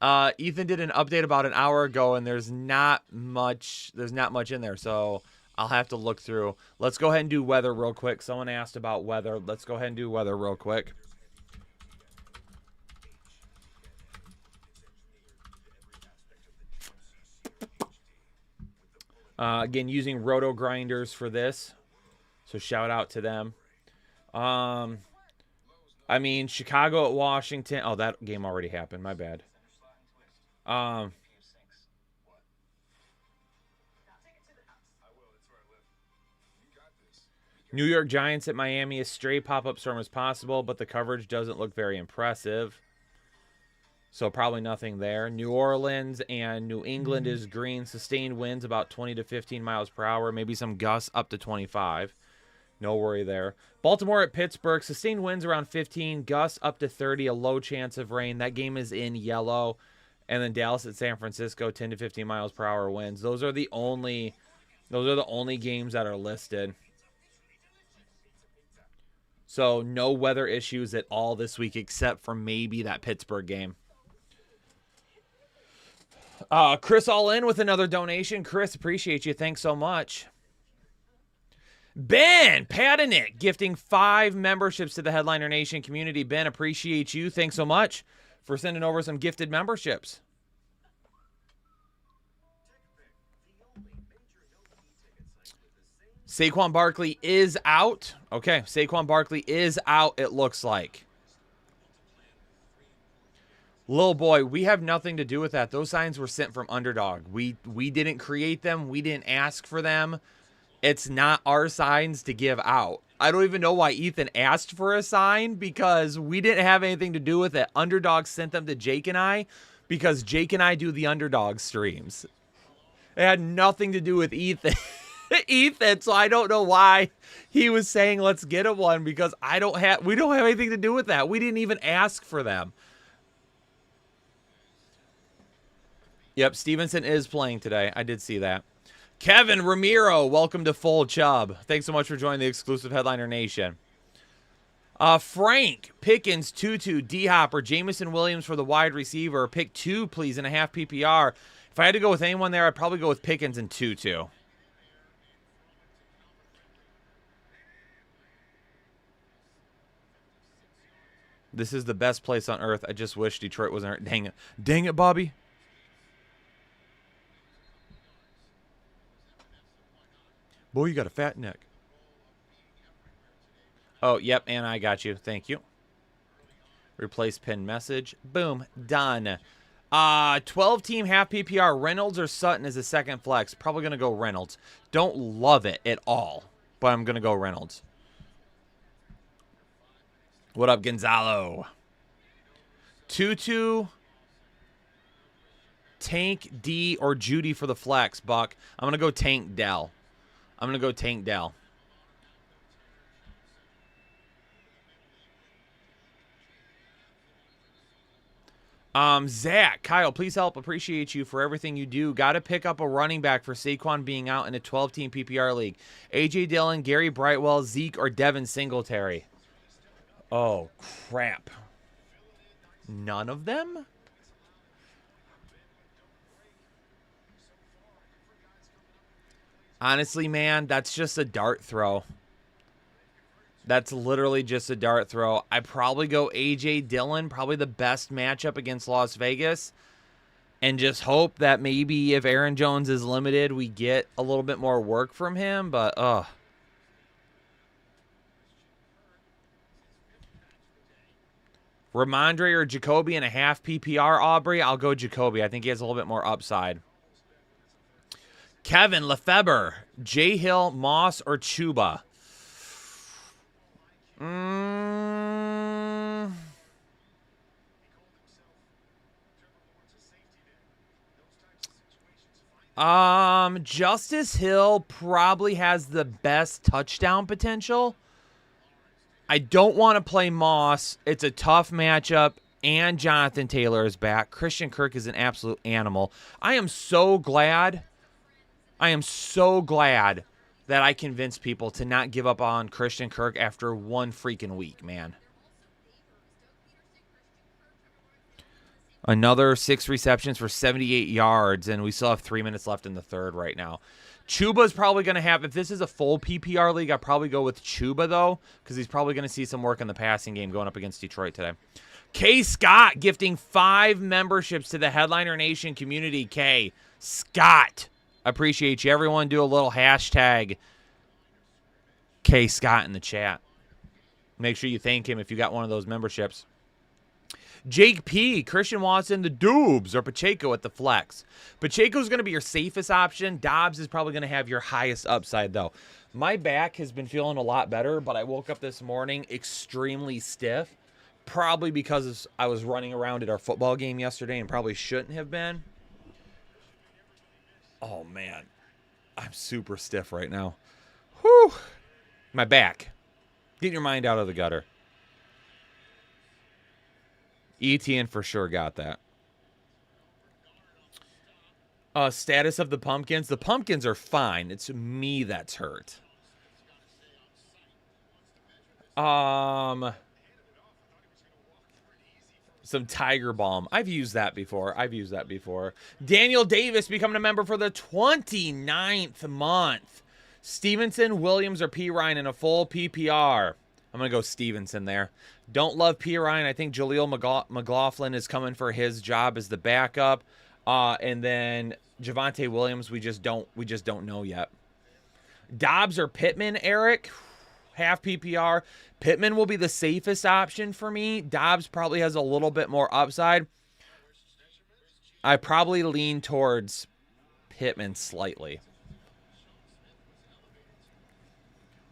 Ethan did an update about an hour ago, and there's not much in there, so I'll have to look through. Let's go ahead and do weather real quick. Someone asked about weather. Let's go ahead and do weather real quick. Again, using Roto Grinders for this. So shout out to them. I mean, Chicago at Washington. Oh, that game already happened. My bad. New York Giants at Miami. A stray pop-up storm is possible, but the coverage doesn't look very impressive. So probably nothing there. New Orleans and New England is green. Sustained winds about 20 to 15 miles per hour. Maybe some gusts up to 25. No worry there. Baltimore at Pittsburgh. Sustained winds around 15. Gusts up to 30. A low chance of rain. That game is in yellow. And then Dallas at San Francisco. 10 to 15 miles per hour winds. Those are the only games that are listed. So no weather issues at all this week except for maybe that Pittsburgh game. Chris All In with another donation. Chris, appreciate you. Thanks so much. Ben Patinick gifting 5 memberships to the Headliner Nation community. Ben, appreciate you. Thanks so much for sending over some gifted memberships. Saquon Barkley is out. Okay, Saquon Barkley is out, it looks like. Lil boy, we have nothing to do with that. Those signs were sent from Underdog. We didn't create them. We didn't ask for them. It's not our signs to give out. I don't even know why Ethan asked for a sign because we didn't have anything to do with it. Underdog sent them to Jake and I because Jake and I do the Underdog streams. It had nothing to do with Ethan. So I don't know why he was saying let's get him one because we don't have anything to do with that. We didn't even ask for them. Yep, Stevenson is playing today. I did see that. Kevin Ramiro, welcome to Full Chubb. Thanks so much for joining the exclusive Headliner Nation. Frank Pickens, Tutu, D-Hop, or Jameson Williams for the wide receiver. Pick 2, please, in a half PPR. If I had to go with anyone there, I'd probably go with Pickens and Tutu. This is the best place on earth. I just wish Detroit wasn't hurt. Dang it. Dang it, Bobby. Boy, you got a fat neck. Oh, yep, and I got you. Thank you. Replace pin message. Boom. Done. 12-team half PPR. Reynolds or Sutton is a second flex. Probably going to go Reynolds. Don't love it at all, but I'm going to go Reynolds. What up, Gonzalo? Tutu, Tank, D, or Judy for the flex, Buck. I'm going to go Tank Dell. Zach, Kyle, please help. Appreciate you for everything you do. Got to pick up a running back for Saquon being out in a 12-team PPR league. A.J. Dillon, Gary Brightwell, Zeke, or Devin Singletary. Oh, crap. None of them? Honestly, man, that's just a dart throw. That's literally just a dart throw. I probably go A.J. Dillon, probably the best matchup against Las Vegas. And just hope that maybe if Aaron Jones is limited, we get a little bit more work from him. But, Ramondre or Jacoby in a half PPR, Aubrey. I'll go Jacoby. I think he has a little bit more upside. Kevin Lefebvre, J. Hill, Moss, or Chuba. Justice Hill probably has the best touchdown potential. I don't want to play Moss. It's a tough matchup, and Jonathan Taylor is back. Christian Kirk is an absolute animal. I am so glad that I convinced people to not give up on Christian Kirk after one freaking week, man. Another 6 receptions for 78 yards, and we still have 3 minutes left in the third right now. Chuba's probably going to have, if this is a full PPR league, I'd probably go with Chuba, though, because he's probably going to see some work in the passing game going up against Detroit today. K. Scott gifting 5 memberships to the Headliner Nation community. K. Scott, I appreciate you. Everyone do a little hashtag K Scott in the chat. Make sure you thank him if you got one of those memberships. Jake P, Christian Watson, the Doobs, or Pacheco at the flex. Pacheco's going to be your safest option. Dobbs is probably going to have your highest upside, though. My back has been feeling a lot better, but I woke up this morning extremely stiff, probably because I was running around at our football game yesterday and probably shouldn't have been. Oh, man. I'm super stiff right now. Whew. My back. Get your mind out of the gutter. ETN for sure got that. Status of the pumpkins. The pumpkins are fine. It's me that's hurt. Some Tiger Balm. I've used that before. Daniel Davis becoming a member for the 29th month. Stevenson, Williams, or P. Ryan in a full PPR. I'm going to go Stevenson there. Don't love P. Ryan. I think Jaleel McLaughlin is coming for his job as the backup. And then Javonte Williams, we just don't know yet. Dobbs or Pittman, Eric? Half PPR. Pittman will be the safest option for me. Dobbs probably has a little bit more upside. I probably lean towards Pittman slightly.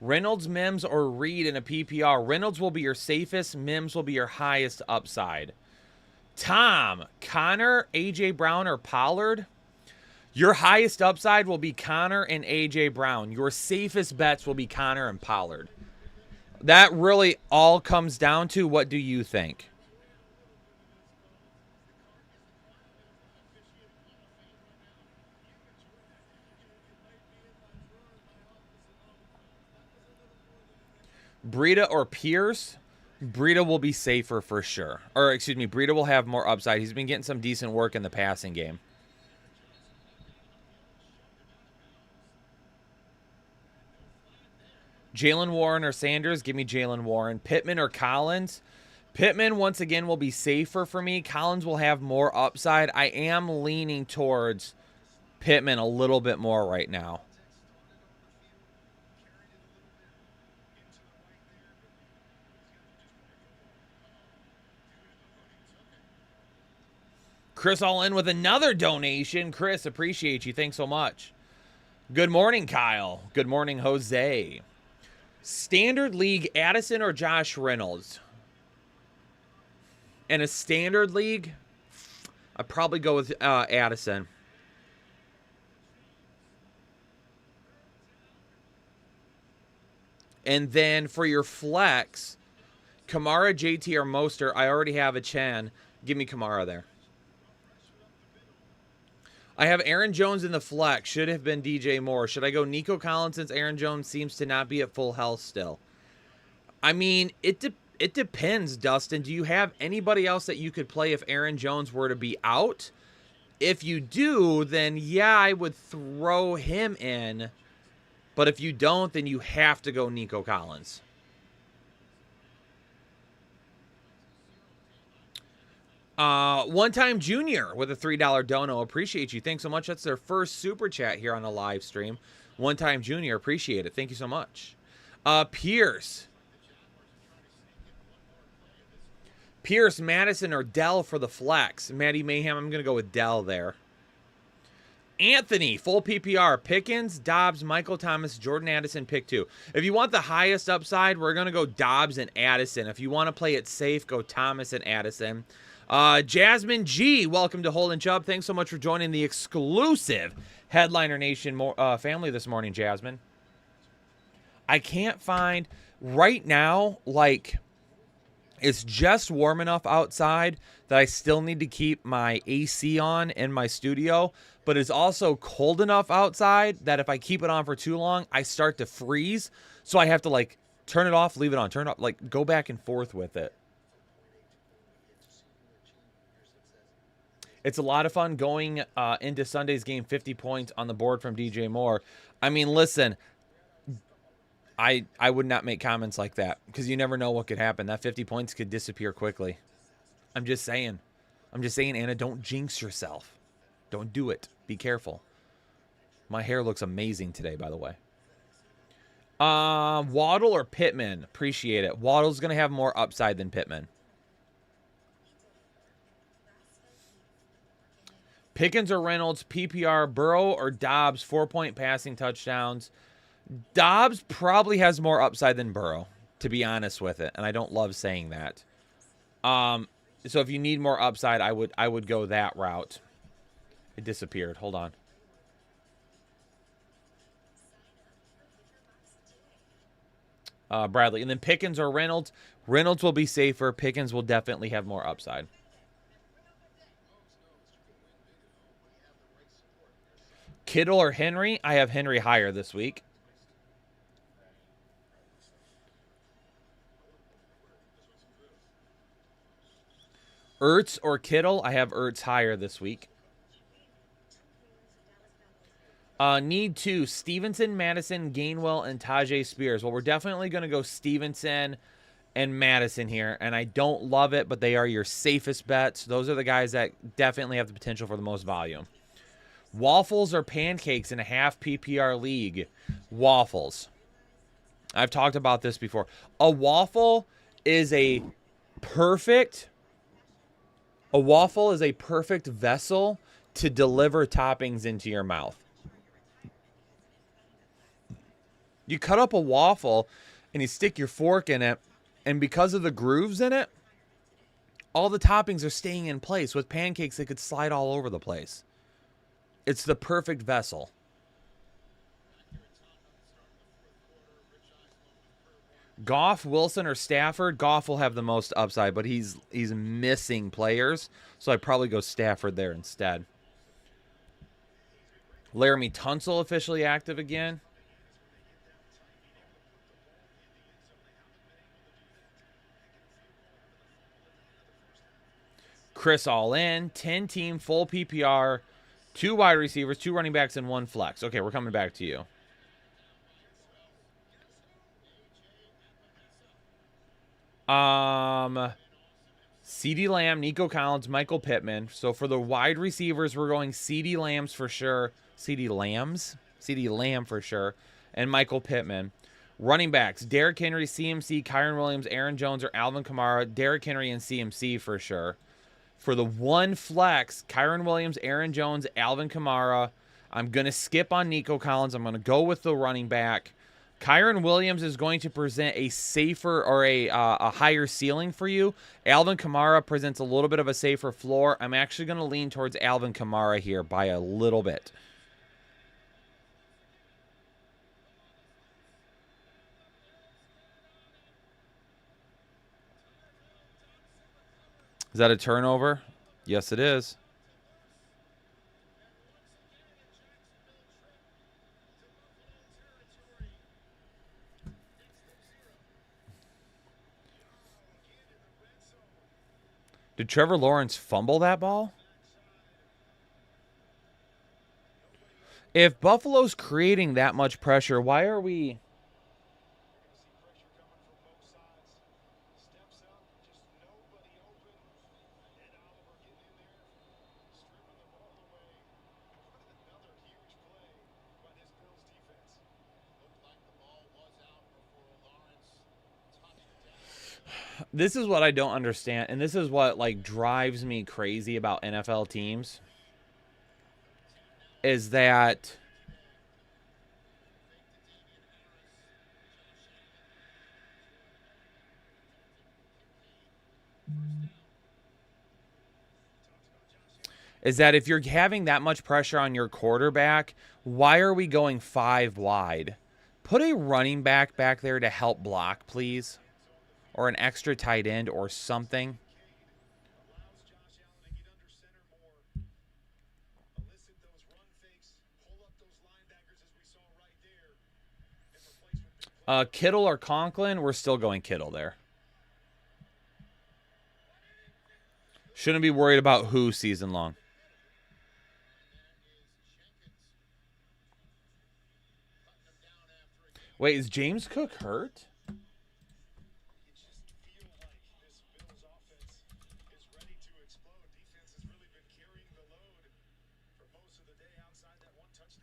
Reynolds, Mims, or Reed in a PPR. Reynolds will be your safest. Mims will be your highest upside. Tom, Connor, A.J. Brown, or Pollard? Your highest upside will be Connor and A.J. Brown. Your safest bets will be Connor and Pollard. That really all comes down to, what do you think? Breida or Pierce? Breida will be safer for sure. Or, excuse me, Breida will have more upside. He's been getting some decent work in the passing game. Jalen Warren or Sanders? Give me Jalen Warren. Pittman or Collins? Pittman, once again, will be safer for me. Collins will have more upside. I am leaning towards Pittman a little bit more right now. Chris all in with another donation. Chris, appreciate you. Thanks so much. Good morning, Kyle. Good morning, Jose. Standard League, Addison or Josh Reynolds? In a Standard League, I'd probably go with Addison. And then for your flex, Kamara, JT, or Mostert, I already have a Chen. Give me Kamara there. I have Aaron Jones in the flex. Should have been DJ Moore. Should I go Nico Collins since Aaron Jones seems to not be at full health still? I mean, it depends, Dustin. Do you have anybody else that you could play if Aaron Jones were to be out? If you do, then yeah, I would throw him in. But if you don't, then you have to go Nico Collins. One Time Junior with a $3 dono. Appreciate you. Thanks so much. That's their first super chat here on the live stream. One Time Junior. Appreciate it. Thank you so much. Pierce, Madison, or Dell for the flex. Maddie Mayhem, I'm going to go with Dell there. Anthony, full PPR. Pickens, Dobbs, Michael Thomas, Jordan Addison, pick 2. If you want the highest upside, we're going to go Dobbs and Addison. If you want to play it safe, go Thomas and Addison. Jasmine G, welcome to Holden Chubb. Thanks so much for joining the exclusive Headliner Nation family this morning, Jasmine. I can't find right now, like, it's just warm enough outside that I still need to keep my AC on in my studio, but it's also cold enough outside that if I keep it on for too long, I start to freeze. So I have to, like, turn it off, leave it on, turn it off, like, go back and forth with it. It's a lot of fun going into Sunday's game, 50 points on the board from DJ Moore. I mean, listen, I would not make comments like that because you never know what could happen. That 50 points could disappear quickly. I'm just saying, Anna, don't jinx yourself. Don't do it. Be careful. My hair looks amazing today, by the way. Waddle or Pittman? Appreciate it. Waddle's going to have more upside than Pittman. Pickens or Reynolds, PPR, Burrow or Dobbs, 4-point passing touchdowns. Dobbs probably has more upside than Burrow, to be honest with it, and I don't love saying that. So if you need more upside, I would go that route. It disappeared. Hold on. Bradley. And then Pickens or Reynolds. Reynolds will be safer. Pickens will definitely have more upside. Kittle or Henry? I have Henry higher this week. Ertz or Kittle? I have Ertz higher this week. Need 2. Stevenson, Madison, Gainwell, and Tajay Spears. Well, we're definitely going to go Stevenson and Madison here, and I don't love it, but they are your safest bets. Those are the guys that definitely have the potential for the most volume. Waffles or pancakes in a half PPR league? Waffles. I've talked about this before. A waffle is a perfect vessel to deliver toppings into your mouth. You cut up a waffle and you stick your fork in it, and because of the grooves in it, all the toppings are staying in place. With pancakes, they could slide all over the place. It's the perfect vessel. Goff, Wilson, or Stafford? Goff will have the most upside, but he's missing players, so I'd probably go Stafford there instead. Laramie Tunsil officially active again. Chris all in. 10-team, full PPR. 2 wide receivers, 2 running backs, and 1 flex. Okay, we're coming back to you. CeeDee Lamb, Nico Collins, Michael Pittman. So for the wide receivers, we're going CeeDee Lambs for sure. CeeDee Lamb for sure. And Michael Pittman. Running backs, Derrick Henry, CMC, Kyren Williams, Aaron Jones, or Alvin Kamara. Derrick Henry and CMC for sure. For the 1 flex, Kyren Williams, Aaron Jones, Alvin Kamara. I'm going to skip on Nico Collins. I'm going to go with the running back. Kyren Williams is going to present a safer or a higher ceiling for you. Alvin Kamara presents a little bit of a safer floor. I'm actually going to lean towards Alvin Kamara here by a little bit. Is that a turnover? Yes, it is. Did Trevor Lawrence fumble that ball? If Buffalo's creating that much pressure, why are we... This is what I don't understand, and this is what like drives me crazy about NFL teams, is that if you're having that much pressure on your quarterback, why are we going 5 wide? Put a running back there to help block, please. Or an extra tight end or something. Kittle or Conklin? We're still going Kittle there. Shouldn't be worried about who season long. Wait, is James Cook hurt?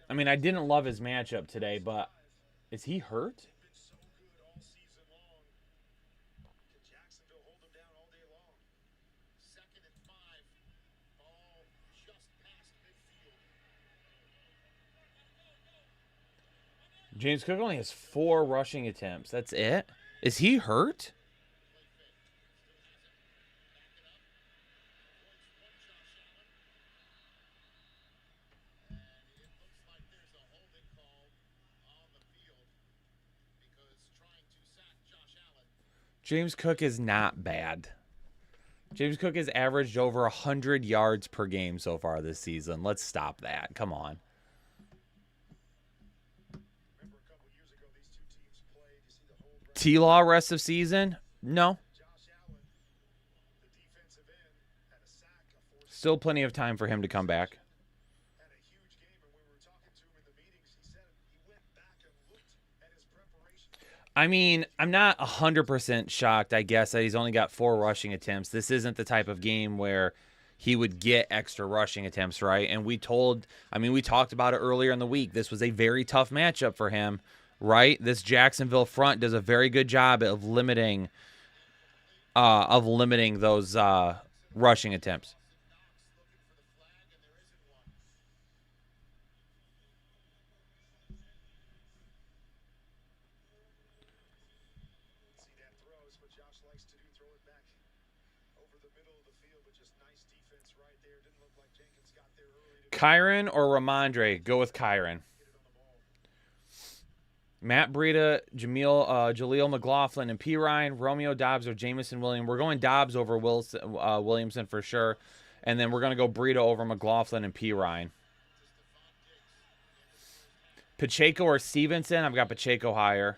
I mean, I didn't love his matchup today, but is he hurt? James Cook only has 4 rushing attempts. That's it? Is he hurt? James Cook is not bad. James Cook has averaged over 100 yards per game so far this season. Let's stop that. Come on. T-Law rest of season? No. Still plenty of time for him to come back. I mean, I'm not 100% shocked, I guess, that he's only got 4 rushing attempts. This isn't the type of game where he would get extra rushing attempts, right? And we talked about it earlier in the week. This was a very tough matchup for him, right? This Jacksonville front does a very good job of limiting those rushing attempts. Kyren or Ramondre? Go with Kyren. Matt Breida, Jaleel McLaughlin, and P. Ryan, Romeo Doubs, or Jamison Williams. We're going Doubs over Williamson for sure. And then we're going to go Breida over McLaughlin and P. Ryan. Pacheco or Stevenson? I've got Pacheco higher.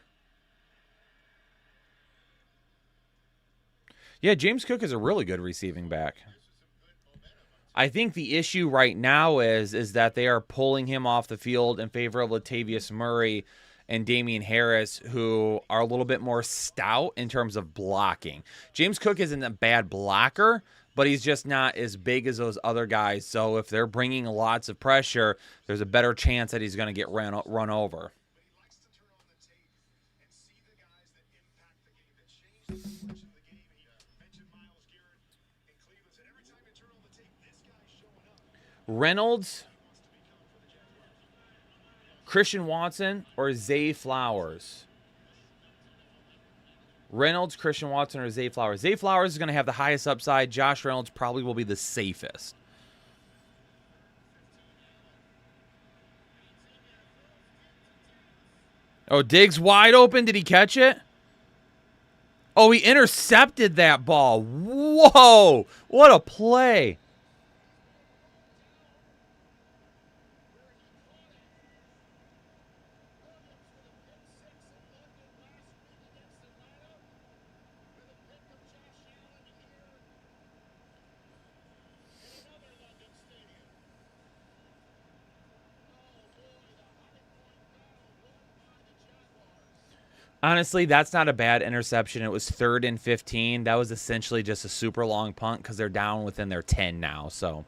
Yeah, James Cook is a really good receiving back. I think the issue right now is that they are pulling him off the field in favor of Latavius Murray and Damian Harris, who are a little bit more stout in terms of blocking. James Cook isn't a bad blocker, but he's just not as big as those other guys. So if they're bringing lots of pressure, there's a better chance that he's going to get run over. Reynolds, Christian Watson, or Zay Flowers? Reynolds, Christian Watson, or Zay Flowers? Zay Flowers is going to have the highest upside. Josh Reynolds probably will be the safest. Oh, Diggs wide open. Did he catch it? Oh, he intercepted that ball. Whoa, what a play. Honestly, that's not a bad interception. It was 3rd and 15. That was essentially just a super long punt because they're down within their 10 now. So,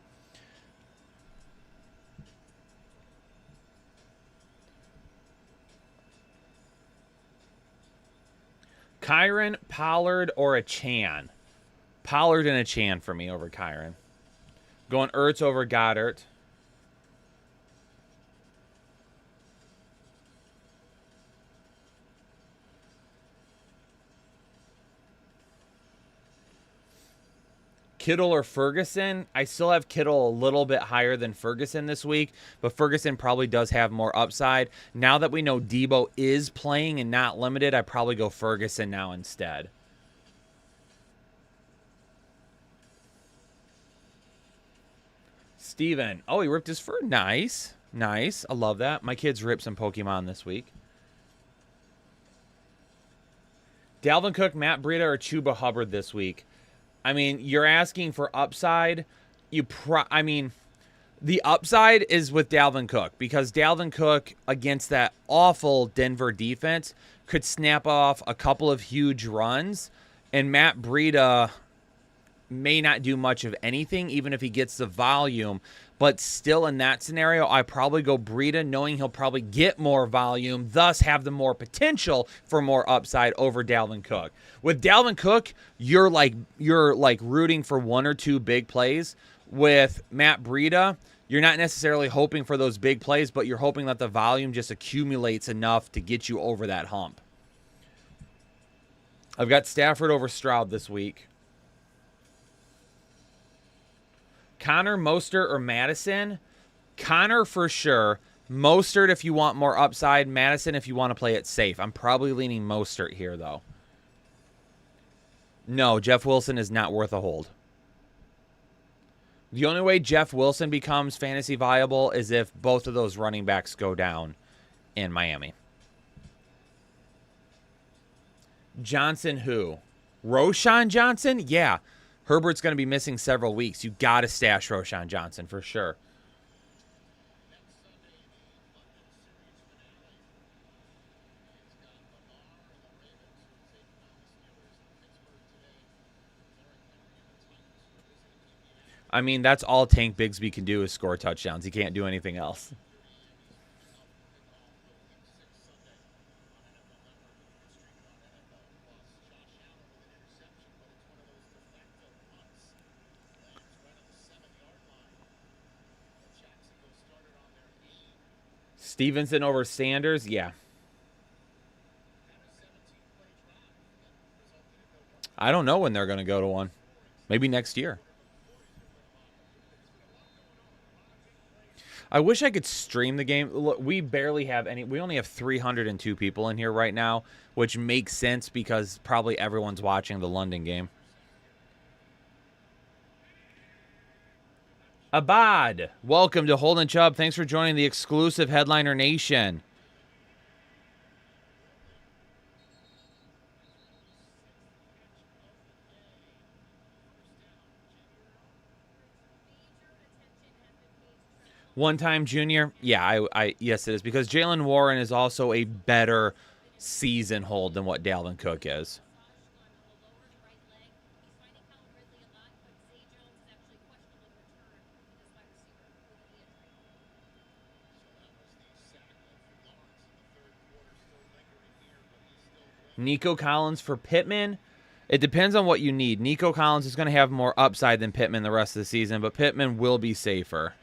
Kyren, Pollard, or a Chan? Pollard and a Chan for me over Kyren. Going Ertz over Goddard. Kittle or Ferguson? I still have Kittle a little bit higher than Ferguson this week, but Ferguson probably does have more upside. Now that we know Debo is playing and not limited, I probably go Ferguson now instead. Steven. Oh, he ripped his fur. Nice. Nice. I love that. My kids ripped some Pokemon this week. Dalvin Cook, Matt Breida, or Chuba Hubbard this week? I mean, you're asking for upside. The upside is with Dalvin Cook because Dalvin Cook against that awful Denver defense could snap off a couple of huge runs, and Matt Breida may not do much of anything, even if he gets the volume. But still, in that scenario, I probably go Breida, knowing he'll probably get more volume, thus have the more potential for more upside over Dalvin Cook. With Dalvin Cook, you're like rooting for one or two big plays. With Matt Breida, you're not necessarily hoping for those big plays, but you're hoping that the volume just accumulates enough to get you over that hump. I've got Stafford over Stroud this week. Connor, Mostert, or Madison? Connor for sure. Mostert if you want more upside. Madison if you want to play it safe. I'm probably leaning Mostert here, though. No, Jeff Wilson is not worth a hold. The only way Jeff Wilson becomes fantasy viable is if both of those running backs go down in Miami. Johnson who? Roschon Johnson? Yeah. Herbert's going to be missing several weeks. You got to stash Roschon Johnson for sure. I mean, that's all Tank Bigsby can do is score touchdowns. He can't do anything else. Stevenson over Sanders? Yeah. I don't know when they're going to go to one. Maybe next year. I wish I could stream the game. Look, we barely have any. We only have 302 people in here right now, which makes sense because probably everyone's watching the London game. Abad, welcome to Holden Chubb. Thanks for joining the exclusive Headliner Nation. One-time junior? Yeah, yes it is, because Jaylen Warren is also a better season hold than what Dalvin Cook is. Nico Collins for Pittman? It depends on what you need. Nico Collins is going to have more upside than Pittman the rest of the season, but Pittman will be safer.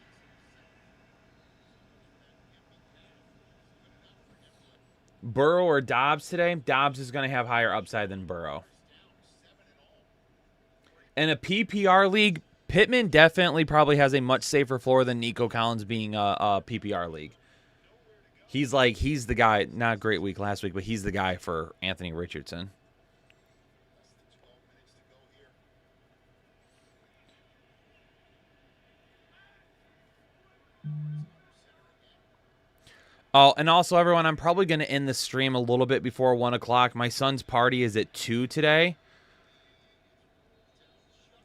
Burrow or Dobbs today? Dobbs is going to have higher upside than Burrow. In a PPR league, Pittman definitely probably has a much safer floor than Nico Collins being a PPR league. He's the guy, not a great week last week, but he's the guy for Anthony Richardson. Oh, and also, everyone, I'm probably going to end the stream a little bit before 1 o'clock. My son's party is at 2 today.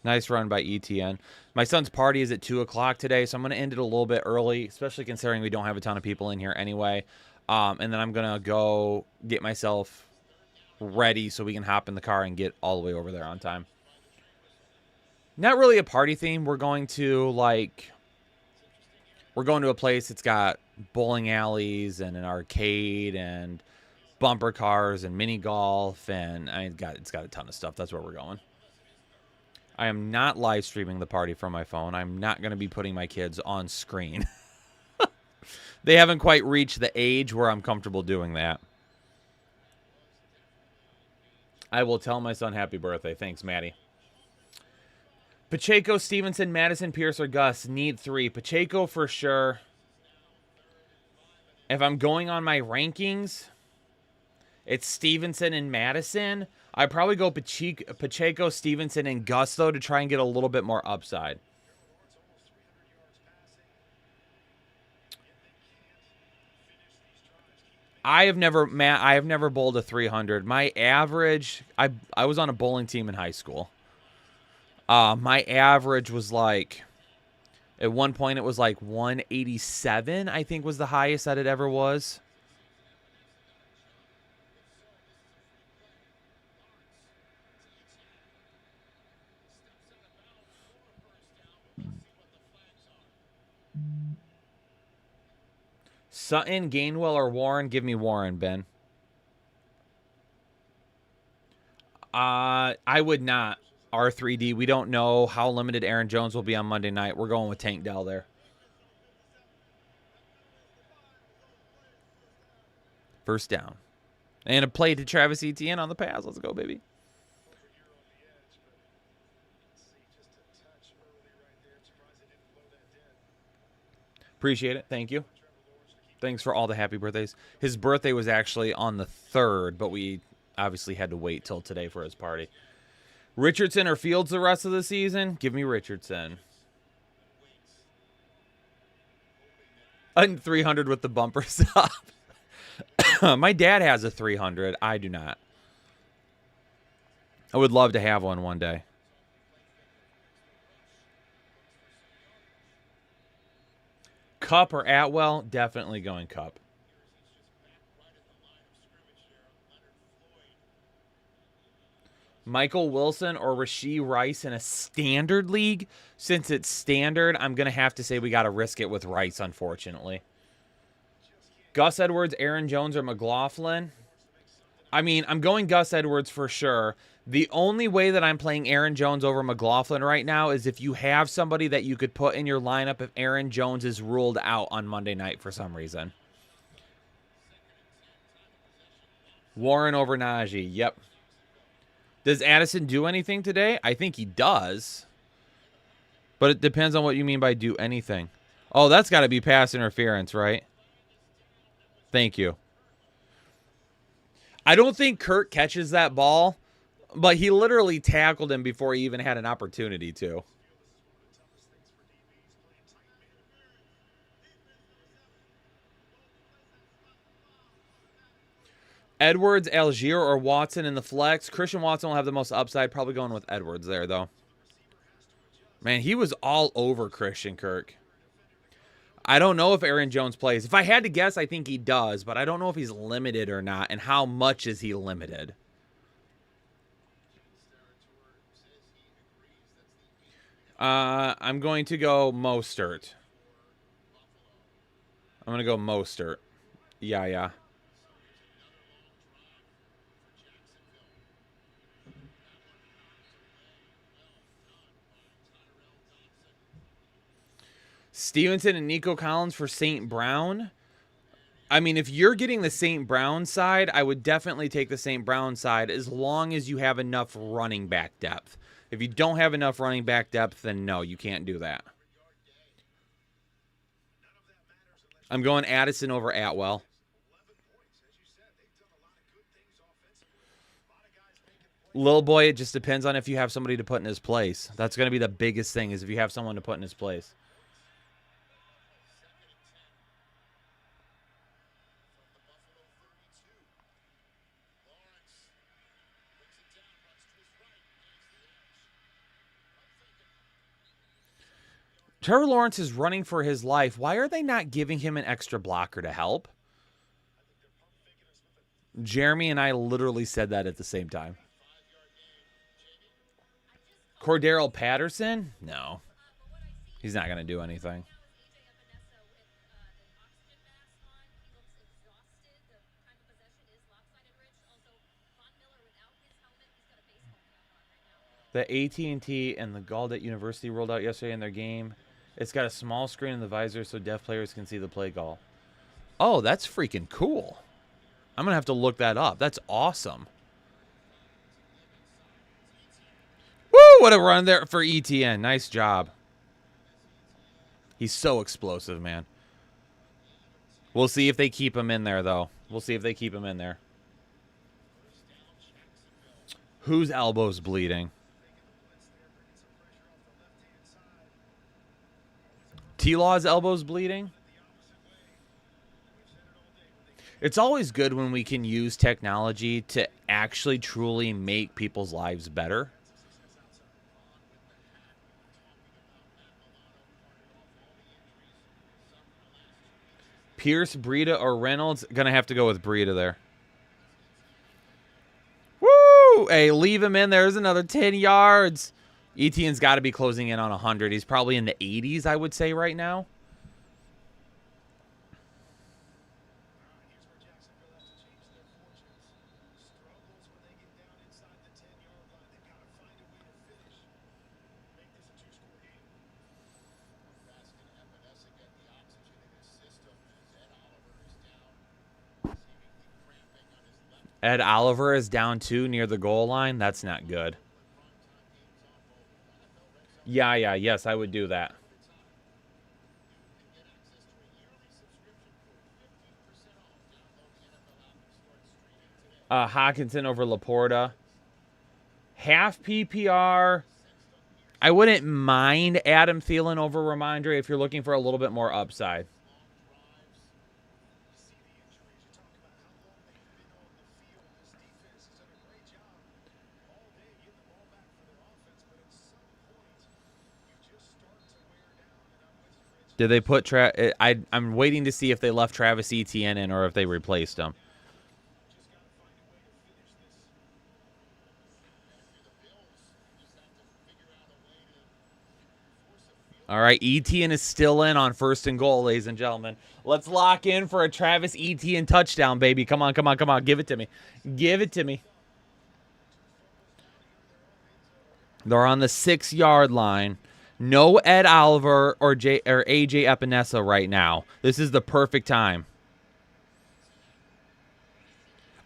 Nice run by ETN. My son's party is at 2 o'clock today, so I'm going to end it a little bit early, especially considering we don't have a ton of people in here anyway. And then I'm going to go get myself ready so we can hop in the car and get all the way over there on time. Not really a party theme. We're going to a place that's got bowling alleys and an arcade and bumper cars and mini golf, and it's got a ton of stuff. That's where we're going. I am not live streaming the party from my phone. I'm not going to be putting my kids on screen. They haven't quite reached the age where I'm comfortable doing that. I will tell my son happy birthday. Thanks, Maddie. Pacheco, Stevenson, Madison, Pierce, or Gus. Need 3. Pacheco for sure. If I'm going on my rankings, it's Stevenson and Madison. I'd probably go Pacheco, Stevenson, and Gus, though, to try and get a little bit more upside. I have never bowled a 300. My average, I was on a bowling team in high school. My average was at one point it was 187, I think was the highest that it ever was. Sutton, Gainwell, or Warren? Give me Warren, Ben. I would not. R3D. We don't know how limited Aaron Jones will be on Monday night. We're going with Tank Dell there. First down. And a play to Travis Etienne on the pass. Let's go, baby. Appreciate it. Thank you. Thanks for all the happy birthdays. His birthday was actually on the 3rd, but we obviously had to wait till today for his party. Richardson or Fields the rest of the season? Give me Richardson. And 300 with the bumper stop. My dad has a 300. I do not. I would love to have one day. Cup or Atwell? Definitely going Cup. Michael Wilson or Rashee Rice in a standard league? Since it's standard, I'm going to have to say we got to risk it with Rice, unfortunately. Gus Edwards, Aaron Jones, or McLaughlin? I mean, I'm going Gus Edwards for sure. The only way that I'm playing Aaron Jones over McLaughlin right now is if you have somebody that you could put in your lineup if Aaron Jones is ruled out on Monday night for some reason. Warren over Najee. Yep. Does Addison do anything today? I think he does. But it depends on what you mean by do anything. Oh, that's got to be pass interference, right? Thank you. I don't think Kirk catches that ball, but he literally tackled him before he even had an opportunity to. Edwards, Algier, or Watson in the flex. Christian Watson will have the most upside. Probably going with Edwards there, though. Man, he was all over Christian Kirk. I don't know if Aaron Jones plays. If I had to guess, I think he does, but I don't know if he's limited or not, and how much is he limited. I'm going to go Mostert. I'm going to go Mostert. Yeah. Stevenson and Nico Collins for St. Brown. I mean, if you're getting the St. Brown side, I would definitely take the St. Brown side as long as you have enough running back depth. If you don't have enough running back depth, then no, you can't do that. I'm going Addison over Atwell. Lil boy, it just depends on if you have somebody to put in his place. That's going to be the biggest thing, is if you have someone to put in his place. Trevor Lawrence is running for his life. Why are they not giving him an extra blocker to help? Jeremy and I literally said that at the same time. Cordero Patterson? No. He's not going to do anything. The AT&T and the Gallaudet University rolled out yesterday in their game. It's got a small screen in the visor so deaf players can see the play call. Oh, that's freaking cool. I'm going to have to look that up. That's awesome. Woo, what a run there for ETN. Nice job. He's so explosive, man. We'll see if they keep him in there, though. We'll see if they keep him in there. Whose elbow's bleeding? T-Law's elbow's bleeding? It's always good when we can use technology to actually truly make people's lives better. Pierce, Breida, or Reynolds? Gonna have to go with Breida there. Woo! Hey, leave him in there. There's another 10 yards. Etienne's got to be closing in on 100. He's probably in the 80s, I would say, right now. Ed Oliver is down 2 near the goal line. That's not good. Yes, I would do that. Hawkinson over Laporta. Half PPR. I wouldn't mind Adam Thielen over Ramondre if you're looking for a little bit more upside. Did they put I'm waiting to see if they left Travis Etienne in or if they replaced him. All right, Etienne is still in on 1st and goal, ladies and gentlemen. Let's lock in for a Travis Etienne touchdown, baby. Come on. Give it to me. Give it to me. They're on the 6-yard line. No Ed Oliver or AJ Epinesa right now. This is the perfect time.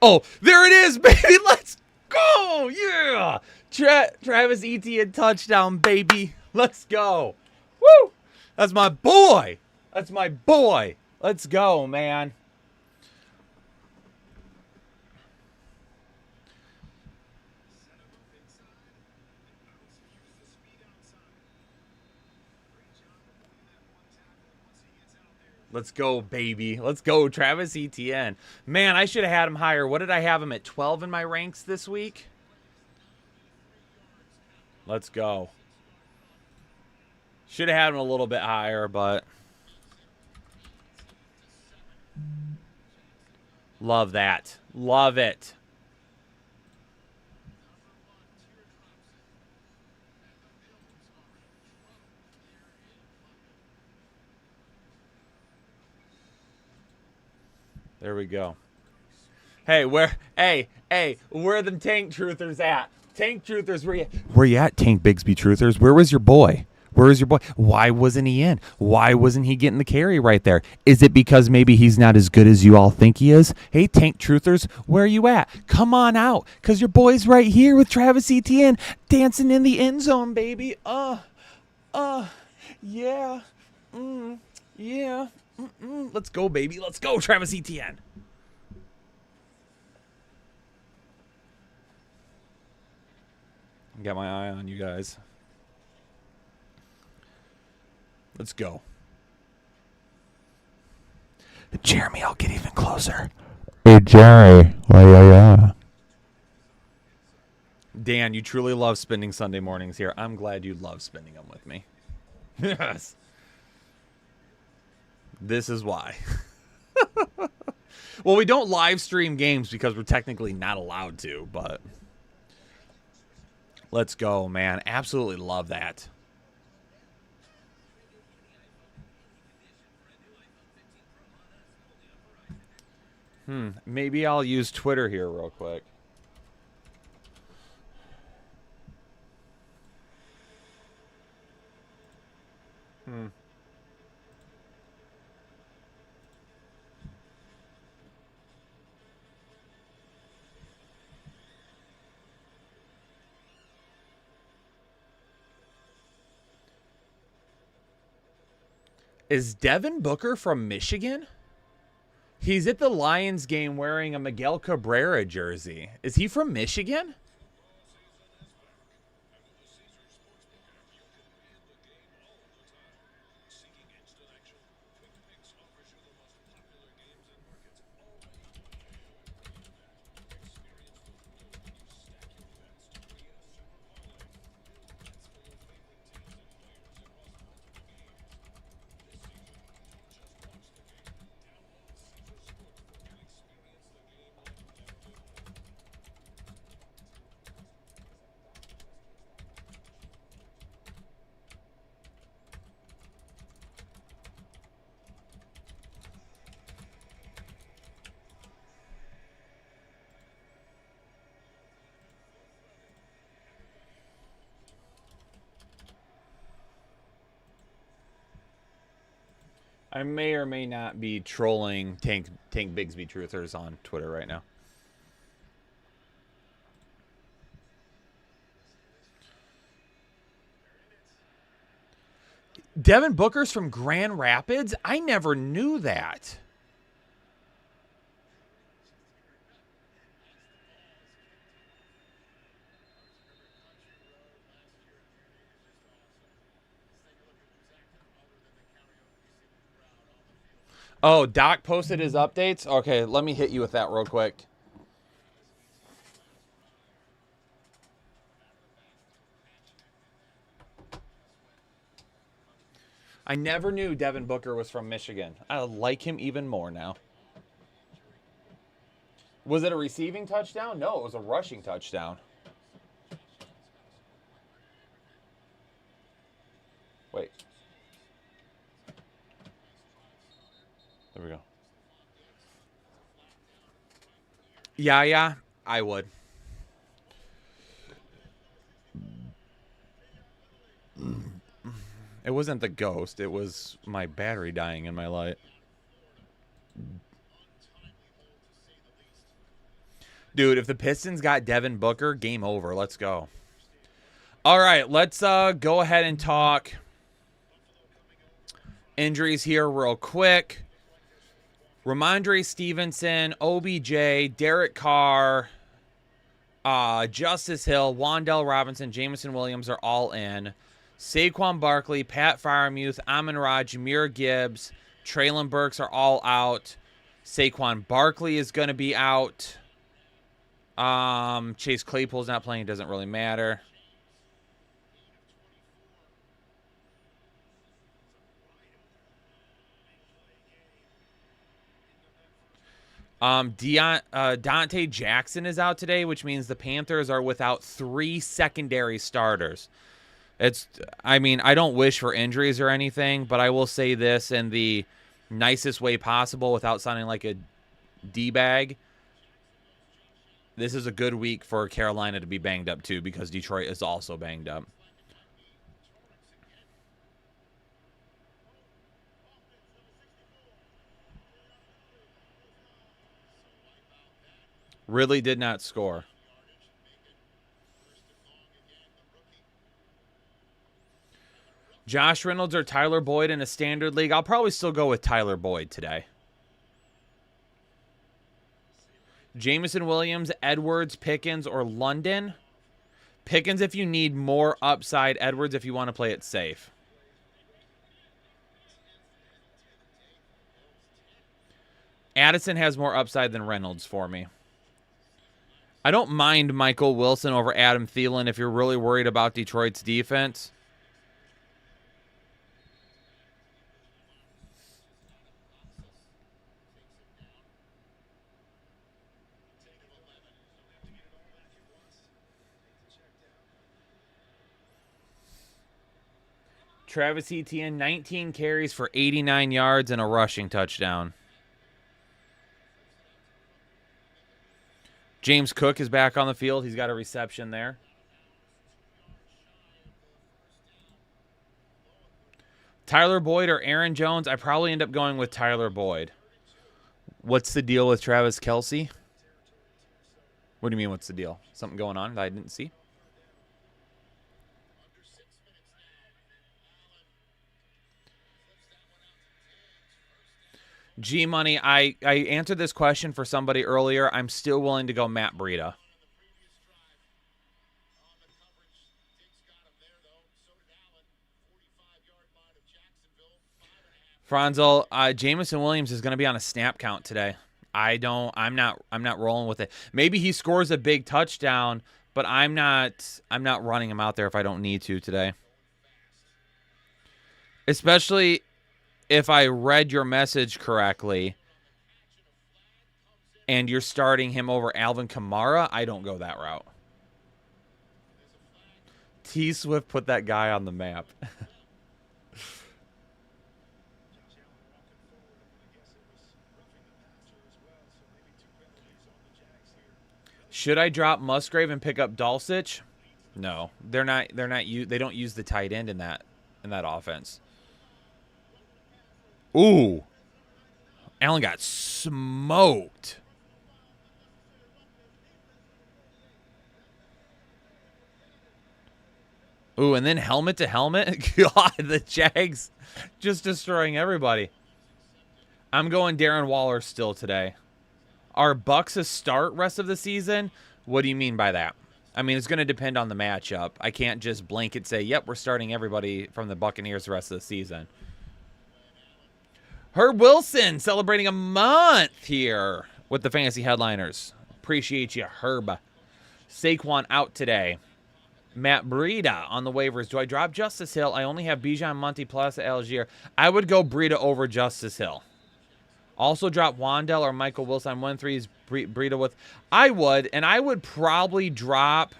Oh, there it is, baby. Let's go. Yeah. Travis Etienne touchdown, baby. Let's go. Woo! That's my boy. That's my boy. Let's go, man. Let's go, baby. Let's go, Travis Etienne. Man, I should have had him higher. What did I have him at 12 in my ranks this week? Let's go. Should have had him a little bit higher, but love that. Love it. There we go. Hey, where are them Tank Truthers at? Tank Truthers, where you at, Tank Bigsby Truthers? Where was your boy? Where is your boy? Why wasn't he in? Why wasn't he getting the carry right there? Is it because maybe he's not as good as you all think he is? Hey, Tank Truthers, where are you at? Come on out, because your boy's right here with Travis Etienne dancing in the end zone, baby. Yeah. Yeah. Let's go, baby. Let's go, Travis Etienne. Got my eye on you guys. Let's go. Jeremy, I'll get even closer. Hey, Jerry. Yeah. Dan, you truly love spending Sunday mornings here. I'm glad you love spending them with me. Yes. This is why. Well, we don't live stream games because we're technically not allowed to, but let's go, man. Absolutely love that. Maybe I'll use Twitter here real quick. Is Devin Booker from Michigan? He's at the Lions game wearing a Miguel Cabrera jersey. Is he from Michigan? I may or may not be trolling Tank Bigsby Truthers on Twitter right now. Devin Booker's from Grand Rapids? I never knew that. Oh, Doc posted his updates? Okay, let me hit you with that real quick. I never knew Devin Booker was from Michigan. I like him even more now. Was it a receiving touchdown? No, it was a rushing touchdown. Wait. There we go. Yeah, I would. It wasn't the ghost. It was my battery dying in my light. Dude, if the Pistons got Devin Booker, game over. Let's go. All right, let's go ahead and talk injuries here real quick. Ramondre Stevenson, OBJ, Derek Carr, Justice Hill, Wan'Dale Robinson, Jameson Williams are all in. Saquon Barkley, Pat Freiermuth, Amon-Ra, Jahmyr Gibbs, Treylon Burks are all out. Saquon Barkley is going to be out. Chase Claypool's not playing. It doesn't really matter. Dante Jackson is out today, which means the Panthers are without 3 secondary starters. I mean, I don't wish for injuries or anything, but I will say this in the nicest way possible without sounding like a D-bag. This is a good week for Carolina to be banged up too, because Detroit is also banged up. Ridley did not score. Josh Reynolds or Tyler Boyd in a standard league? I'll probably still go with Tyler Boyd today. Jameson Williams, Edwards, Pickens, or London? Pickens if you need more upside. Edwards if you want to play it safe. Addison has more upside than Reynolds for me. I don't mind Michael Wilson over Adam Thielen if you're really worried about Detroit's defense. Travis Etienne, 19 carries for 89 yards and a rushing touchdown. James Cook is back on the field. He's got a reception there. Tyler Boyd or Aaron Jones? I probably end up going with Tyler Boyd. What's the deal with Travis Kelce? What do you mean, what's the deal? Something going on that I didn't see? G-Money, I answered this question for somebody earlier. I'm still willing to go Matt Breida. Franzel, Jameson Williams is going to be on a snap count today. I'm not rolling with it. Maybe he scores a big touchdown, but I'm not running him out there if I don't need to today. Especially if I read your message correctly and you're starting him over Alvin Kamara, I don't go that route. T Swift put that guy on the map. Should I drop Musgrave and pick up Dulcich? No. They don't use the tight end in that offense. Ooh. Allen got smoked. Ooh, and then helmet to helmet. God, the Jags just destroying everybody. I'm going Darren Waller still today. Are Bucks a start rest of the season? What do you mean by that? I mean, it's going to depend on the matchup. I can't just blanket say, yep, we're starting everybody from the Buccaneers the rest of the season. Herb Wilson celebrating a month here with the Fantasy Headliners. Appreciate you, Herb. Saquon out today. Matt Breida on the waivers. Do I drop Justice Hill? I only have Bijan Monty plus Algier. I would go Breida over Justice Hill. Also drop Wandell or Michael Wilson on 1-3's Breida with. I would, and I would probably drop,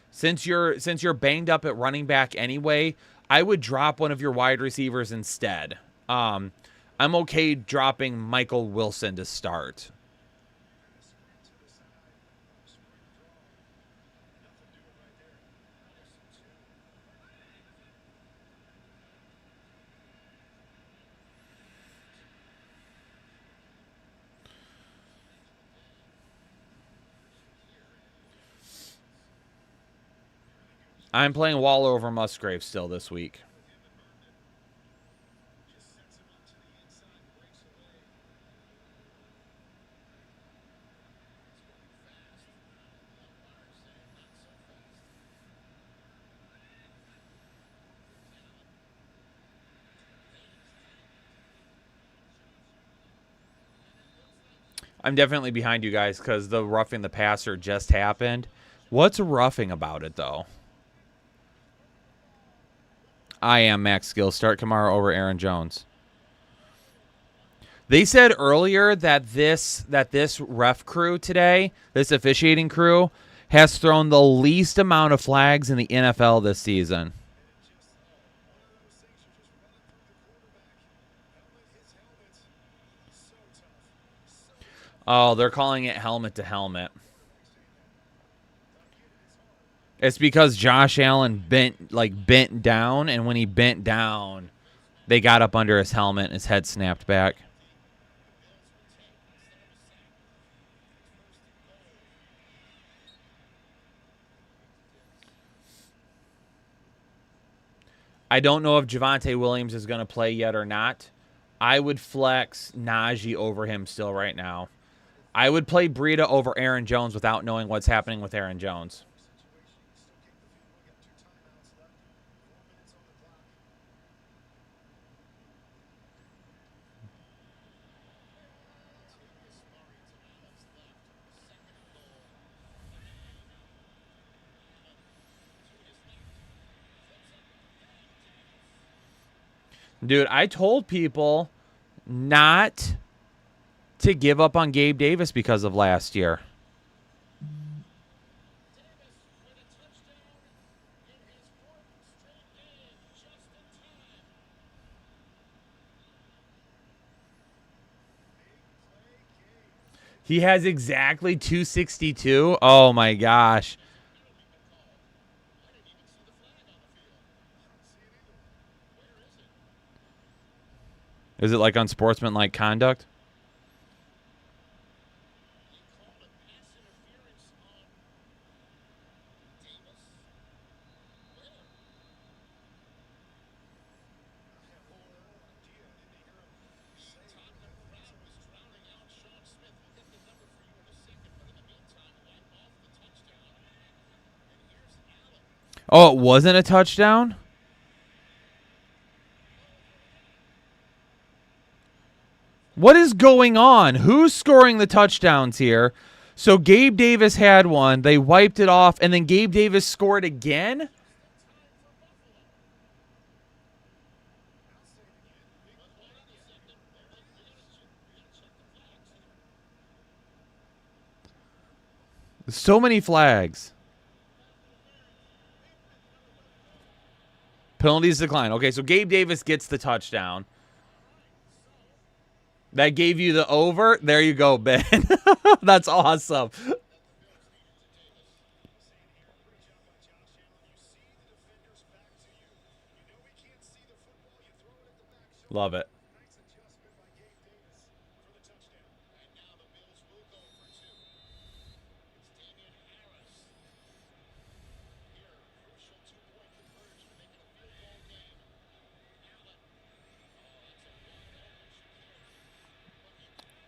since you're banged up at running back anyway, I would drop one of your wide receivers instead. I'm okay dropping Michael Wilson to start. I'm playing Waller over Musgrave still this week. I'm definitely behind you guys because the roughing the passer just happened. What's roughing about it, though? I am Max Skill. Start Kamara over Aaron Jones. They said earlier that this ref crew today, this officiating crew, has thrown the least amount of flags in the NFL this season. Oh, they're calling it helmet to helmet. It's because Josh Allen bent down, and when he bent down, they got up under his helmet and his head snapped back. I don't know if Javonte Williams is going to play yet or not. I would flex Najee over him still right now. I would play Breida over Aaron Jones without knowing what's happening with Aaron Jones. Dude, I told people not to give up on Gabe Davis because of last year. He has exactly 262. Oh, my gosh. Is it like unsportsmanlike conduct? Oh, it wasn't a touchdown? What is going on? Who's scoring the touchdowns here? So Gabe Davis had one. They wiped it off, and then Gabe Davis scored again? So many flags. Penalties decline. Okay, so Gabe Davis gets the touchdown. That gave you the over. There you go, Ben. That's awesome. Love it.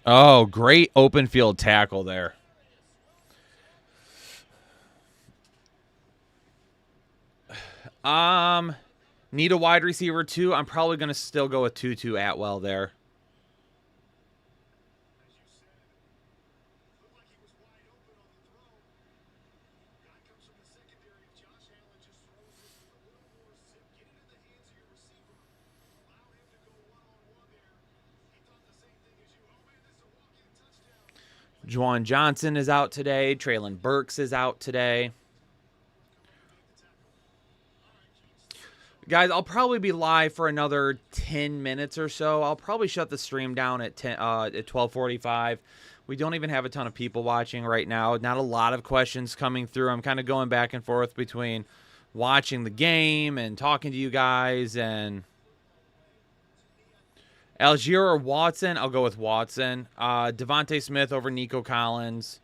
Oh, great open field tackle there. Need a wide receiver too. I'm probably going to still go with Tutu Atwell there. Juwan Johnson is out today. Traylon Burks is out today. Guys, I'll probably be live for another 10 minutes or so. I'll probably shut the stream down at 12:45. We don't even have a ton of people watching right now. Not a lot of questions coming through. I'm kind of going back and forth between watching the game and talking to you guys. And Algier or Watson? I'll go with Watson. Devontae Smith over Nico Collins.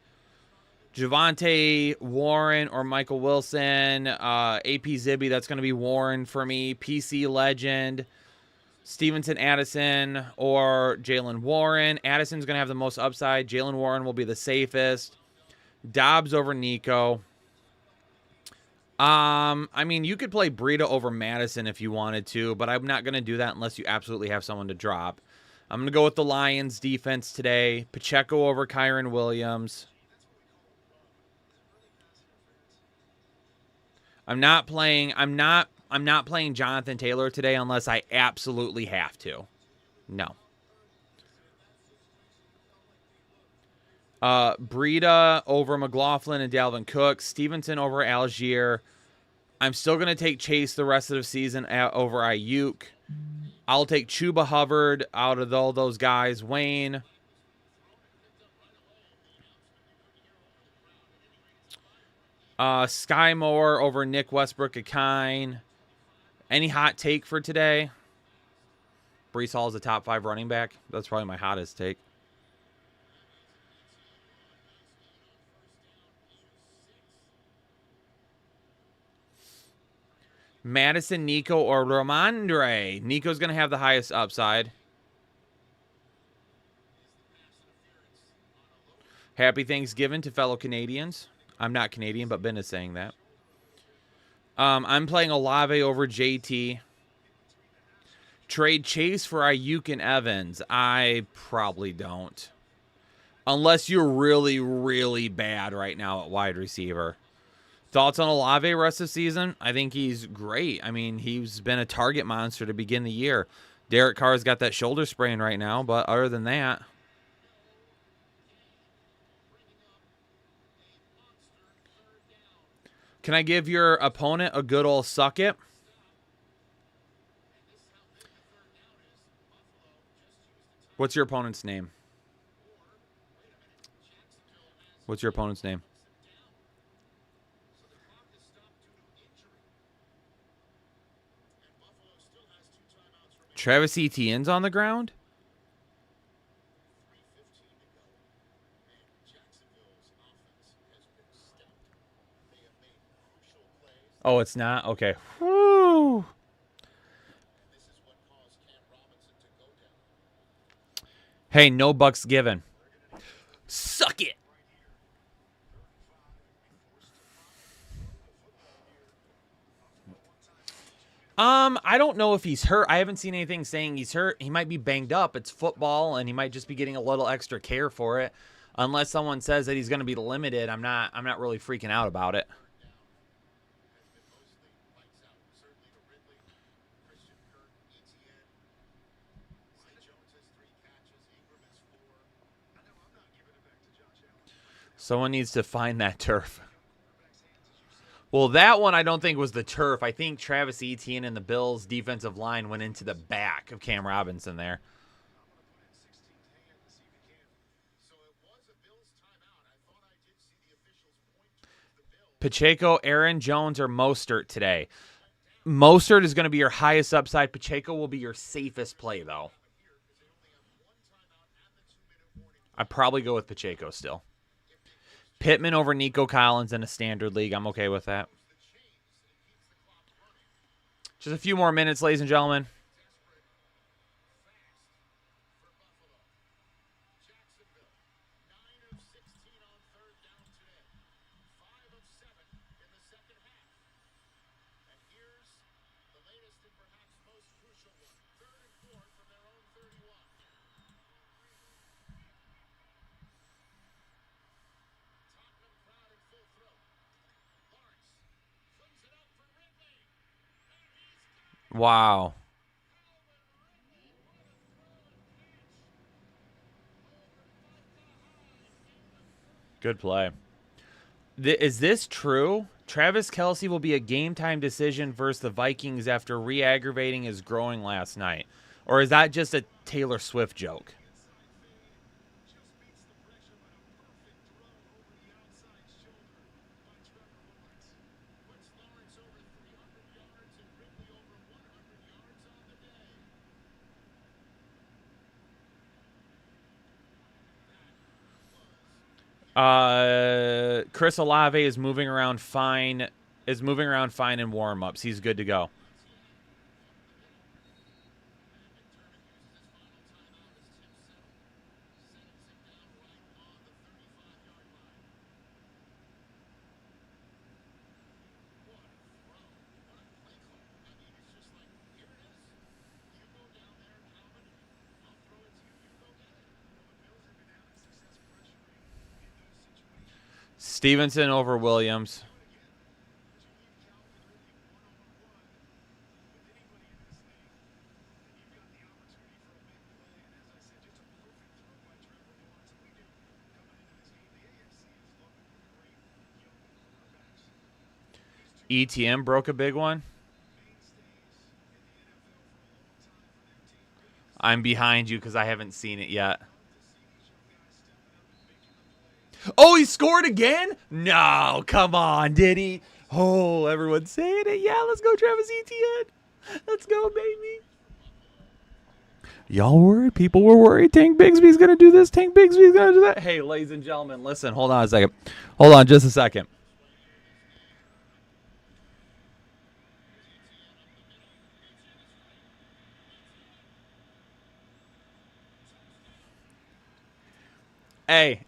Javonte Warren or Michael Wilson. AP Zibby, that's going to be Warren for me. PC Legend. Stevenson Addison or Jalen Warren. Addison's going to have the most upside. Jalen Warren will be the safest. Dobbs over Nico. I mean, you could play Breida over Madison if you wanted to, but I'm not going to do that unless you absolutely have someone to drop. I'm going to go with the Lions defense today. Pacheco over Kyron Williams. I'm not playing Jonathan Taylor today unless I absolutely have to. No. Breida over McLaughlin and Dalvin Cook. Stevenson over Algier. I'm still going to take Chase the rest of the season over Ayuk. I'll take Chuba Hubbard out of all those guys. Wayne. Sky Moore over Nick Westbrook-Akine. Any hot take for today? Breece Hall is a top 5 running back. That's probably my hottest take. Madison, Nico, or Ramondre. Nico's going to have the highest upside. Happy Thanksgiving to fellow Canadians. I'm not Canadian, but Ben is saying that. I'm playing Olave over JT. Trade Chase for Ayuk and Evans. I probably don't. Unless you're really, really bad right now at wide receiver. Thoughts on Olave rest of the season? I think he's great. I mean, he's been a target monster to begin the year. Derek Carr's got that shoulder sprain right now, but other than that. Can I give your opponent a good old suck it? What's your opponent's name? What's your opponent's name? Travis Etienne's on the ground? Oh, it's not? Okay. Woo! Hey, no bucks given. Suck it! I don't know if he's hurt. I haven't seen anything saying he's hurt. He might be banged up. It's football, and he might just be getting a little extra care for it. Unless someone says that he's going to be limited, I'm not really freaking out about it. Someone needs to find that turf. Well, that one I don't think was the turf. I think Travis Etienne and the Bills' defensive line went into the back of Cam Robinson there. Pacheco, Aaron Jones, or Mostert today. Mostert is going to be your highest upside. Pacheco will be your safest play, though. I'd probably go with Pacheco still. Pittman over Nico Collins in a standard league. I'm okay with that. Just a few more minutes, ladies and gentlemen. Wow. Good play. Is this true? Travis Kelce will be a game time decision versus the Vikings after re-aggravating his groin last night. Or is that just a Taylor Swift joke? Chris Olave is moving around fine. Is moving around fine in warm-ups. He's good to go. Stevenson over Williams. ETM broke a big one. I'm behind you because I haven't seen it yet. Oh, he scored again? No, come on, did he? Oh, everyone's saying it. Yeah, let's go, Travis Etienne. Let's go, baby. Y'all worried? People were worried. Tank Bigsby's going to do this. Tank Bigsby's going to do that. Hey, ladies and gentlemen, listen. Hold on a second. Hold on just a second.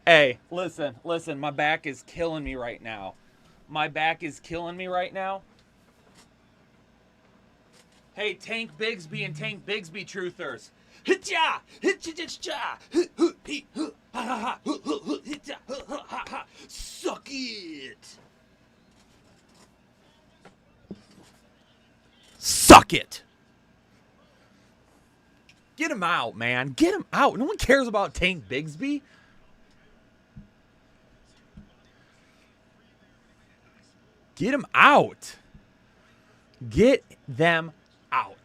Hey, listen, my back is killing me right now. My back is killing me right now. Hey, Tank Bigsby and Tank Bigsby truthers. Suck it. Suck it. Get him out, man. Get him out. No one cares about Tank Bigsby. Get them out. Get them out.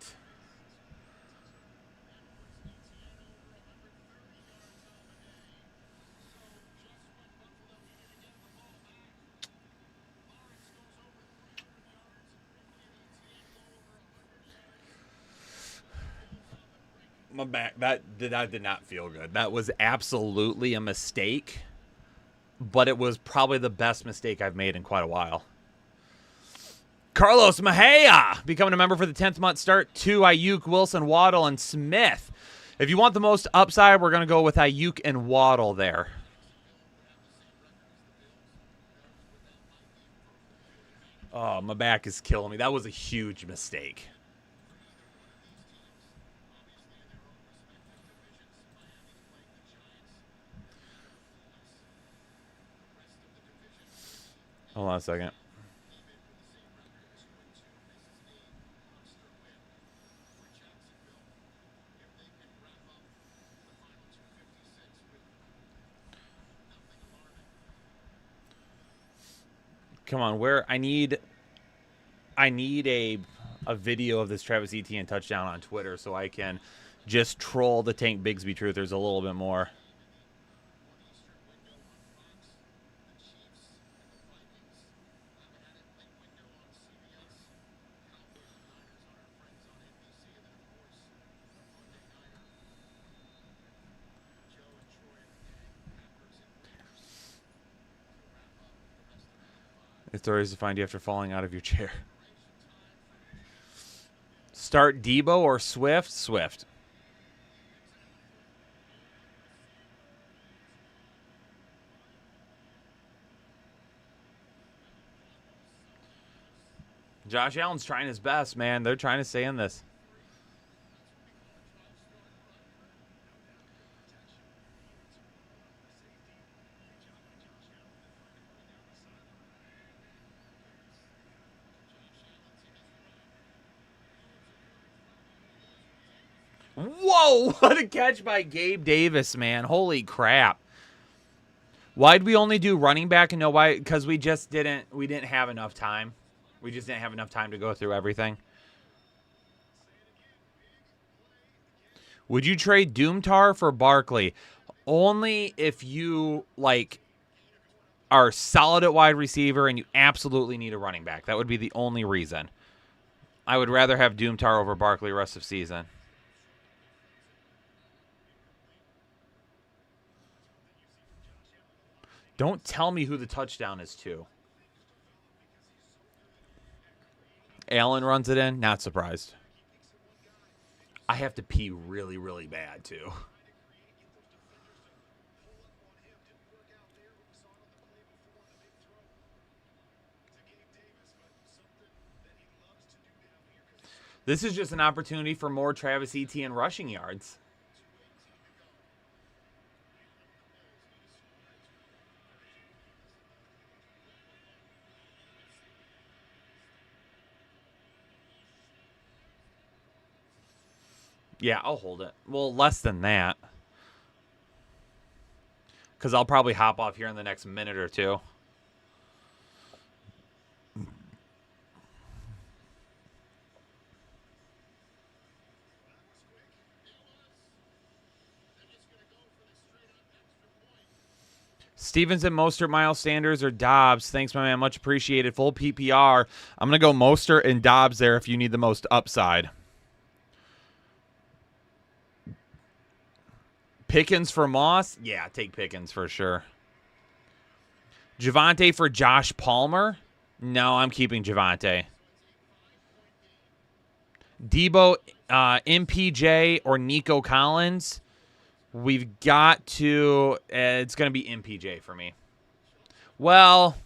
My back, that did not feel good. That was absolutely a mistake, but it was probably the best mistake I've made in quite a while. Carlos Mejia becoming a member for the 10th month. Start 2 Ayuk, Wilson, Waddle, and Smith. If you want the most upside, we're going to go with Ayuk and Waddle there. Oh, my back is killing me. That was a huge mistake. Hold on a second. Come on, where I need a video of this Travis Etienne touchdown on Twitter so I can just troll the Tank Bigsby truthers a little bit more. Authorities to find you after falling out of your chair. Start Debo or Swift? Swift. Josh Allen's trying his best, man. They're trying to stay in this. Whoa, what a catch by Gabe Davis, man. Holy crap. Why'd we only do running back? And no, why? Because we didn't have enough time. We just didn't have enough time to go through everything. Would you trade Doomtar for Barkley? Only if you, like, are solid at wide receiver and you absolutely need a running back. That would be the only reason. I would rather have Doomtar over Barkley rest of season. Don't tell me who the touchdown is to. Allen runs it in. Not surprised. I have to pee really, really bad, too. This is just an opportunity for more Travis Etienne rushing yards. Yeah, I'll hold it. Well, less than that. Because I'll probably hop off here in the next minute or two. Stevenson, Mostert, Miles Sanders, or Dobbs? Thanks, my man. Much appreciated. Full PPR. I'm going to go Mostert and Dobbs there if you need the most upside. Pickens for Moss? Yeah, take Pickens for sure. Javonte for Josh Palmer? No, I'm keeping Javonte. Debo, MPJ, or Nico Collins? We've got to... it's going to be MPJ for me. Well,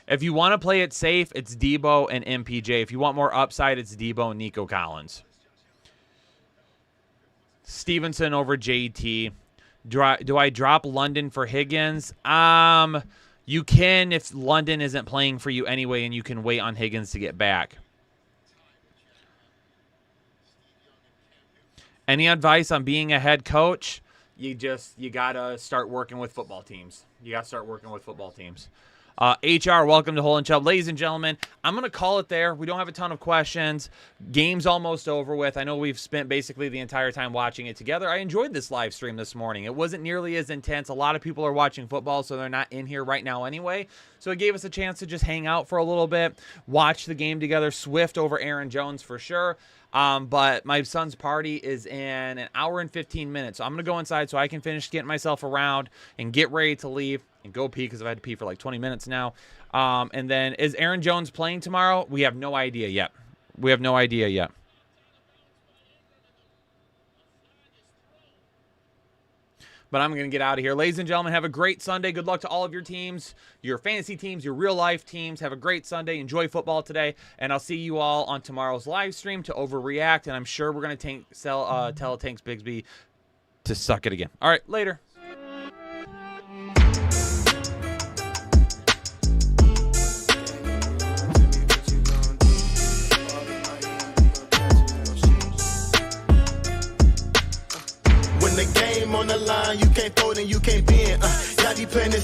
if you want to play it safe, it's Debo and MPJ. If you want more upside, it's Debo and Nico Collins. Stevenson over JT. Do I drop London for Higgins? You can if London isn't playing for you anyway, and you can wait on Higgins to get back. Any advice on being a head coach? You gotta start working with football teams. HR, welcome to Hole in Chubb. Ladies and gentlemen, I'm going to call it there. We don't have a ton of questions. Game's almost over with. I know we've spent basically the entire time watching it together. I enjoyed this live stream this morning. It wasn't nearly as intense. A lot of people are watching football, so they're not in here right now anyway. So it gave us a chance to just hang out for a little bit, watch the game together. Swift over Aaron Jones for sure. But my son's party is in an hour and 15 minutes. So I'm going to go inside so I can finish getting myself around and get ready to leave and go pee because I've had to pee for like 20 minutes now. And then is Aaron Jones playing tomorrow? We have no idea yet. But I'm going to get out of here. Ladies and gentlemen, have a great Sunday. Good luck to all of your teams, your fantasy teams, your real-life teams. Have a great Sunday. Enjoy football today. And I'll see you all on tomorrow's live stream to overreact. And I'm sure we're going to tell Tanks Bigsby to suck it again. All right, later. When the game on the line, you can't fold and you can't bend. Y'all be playing this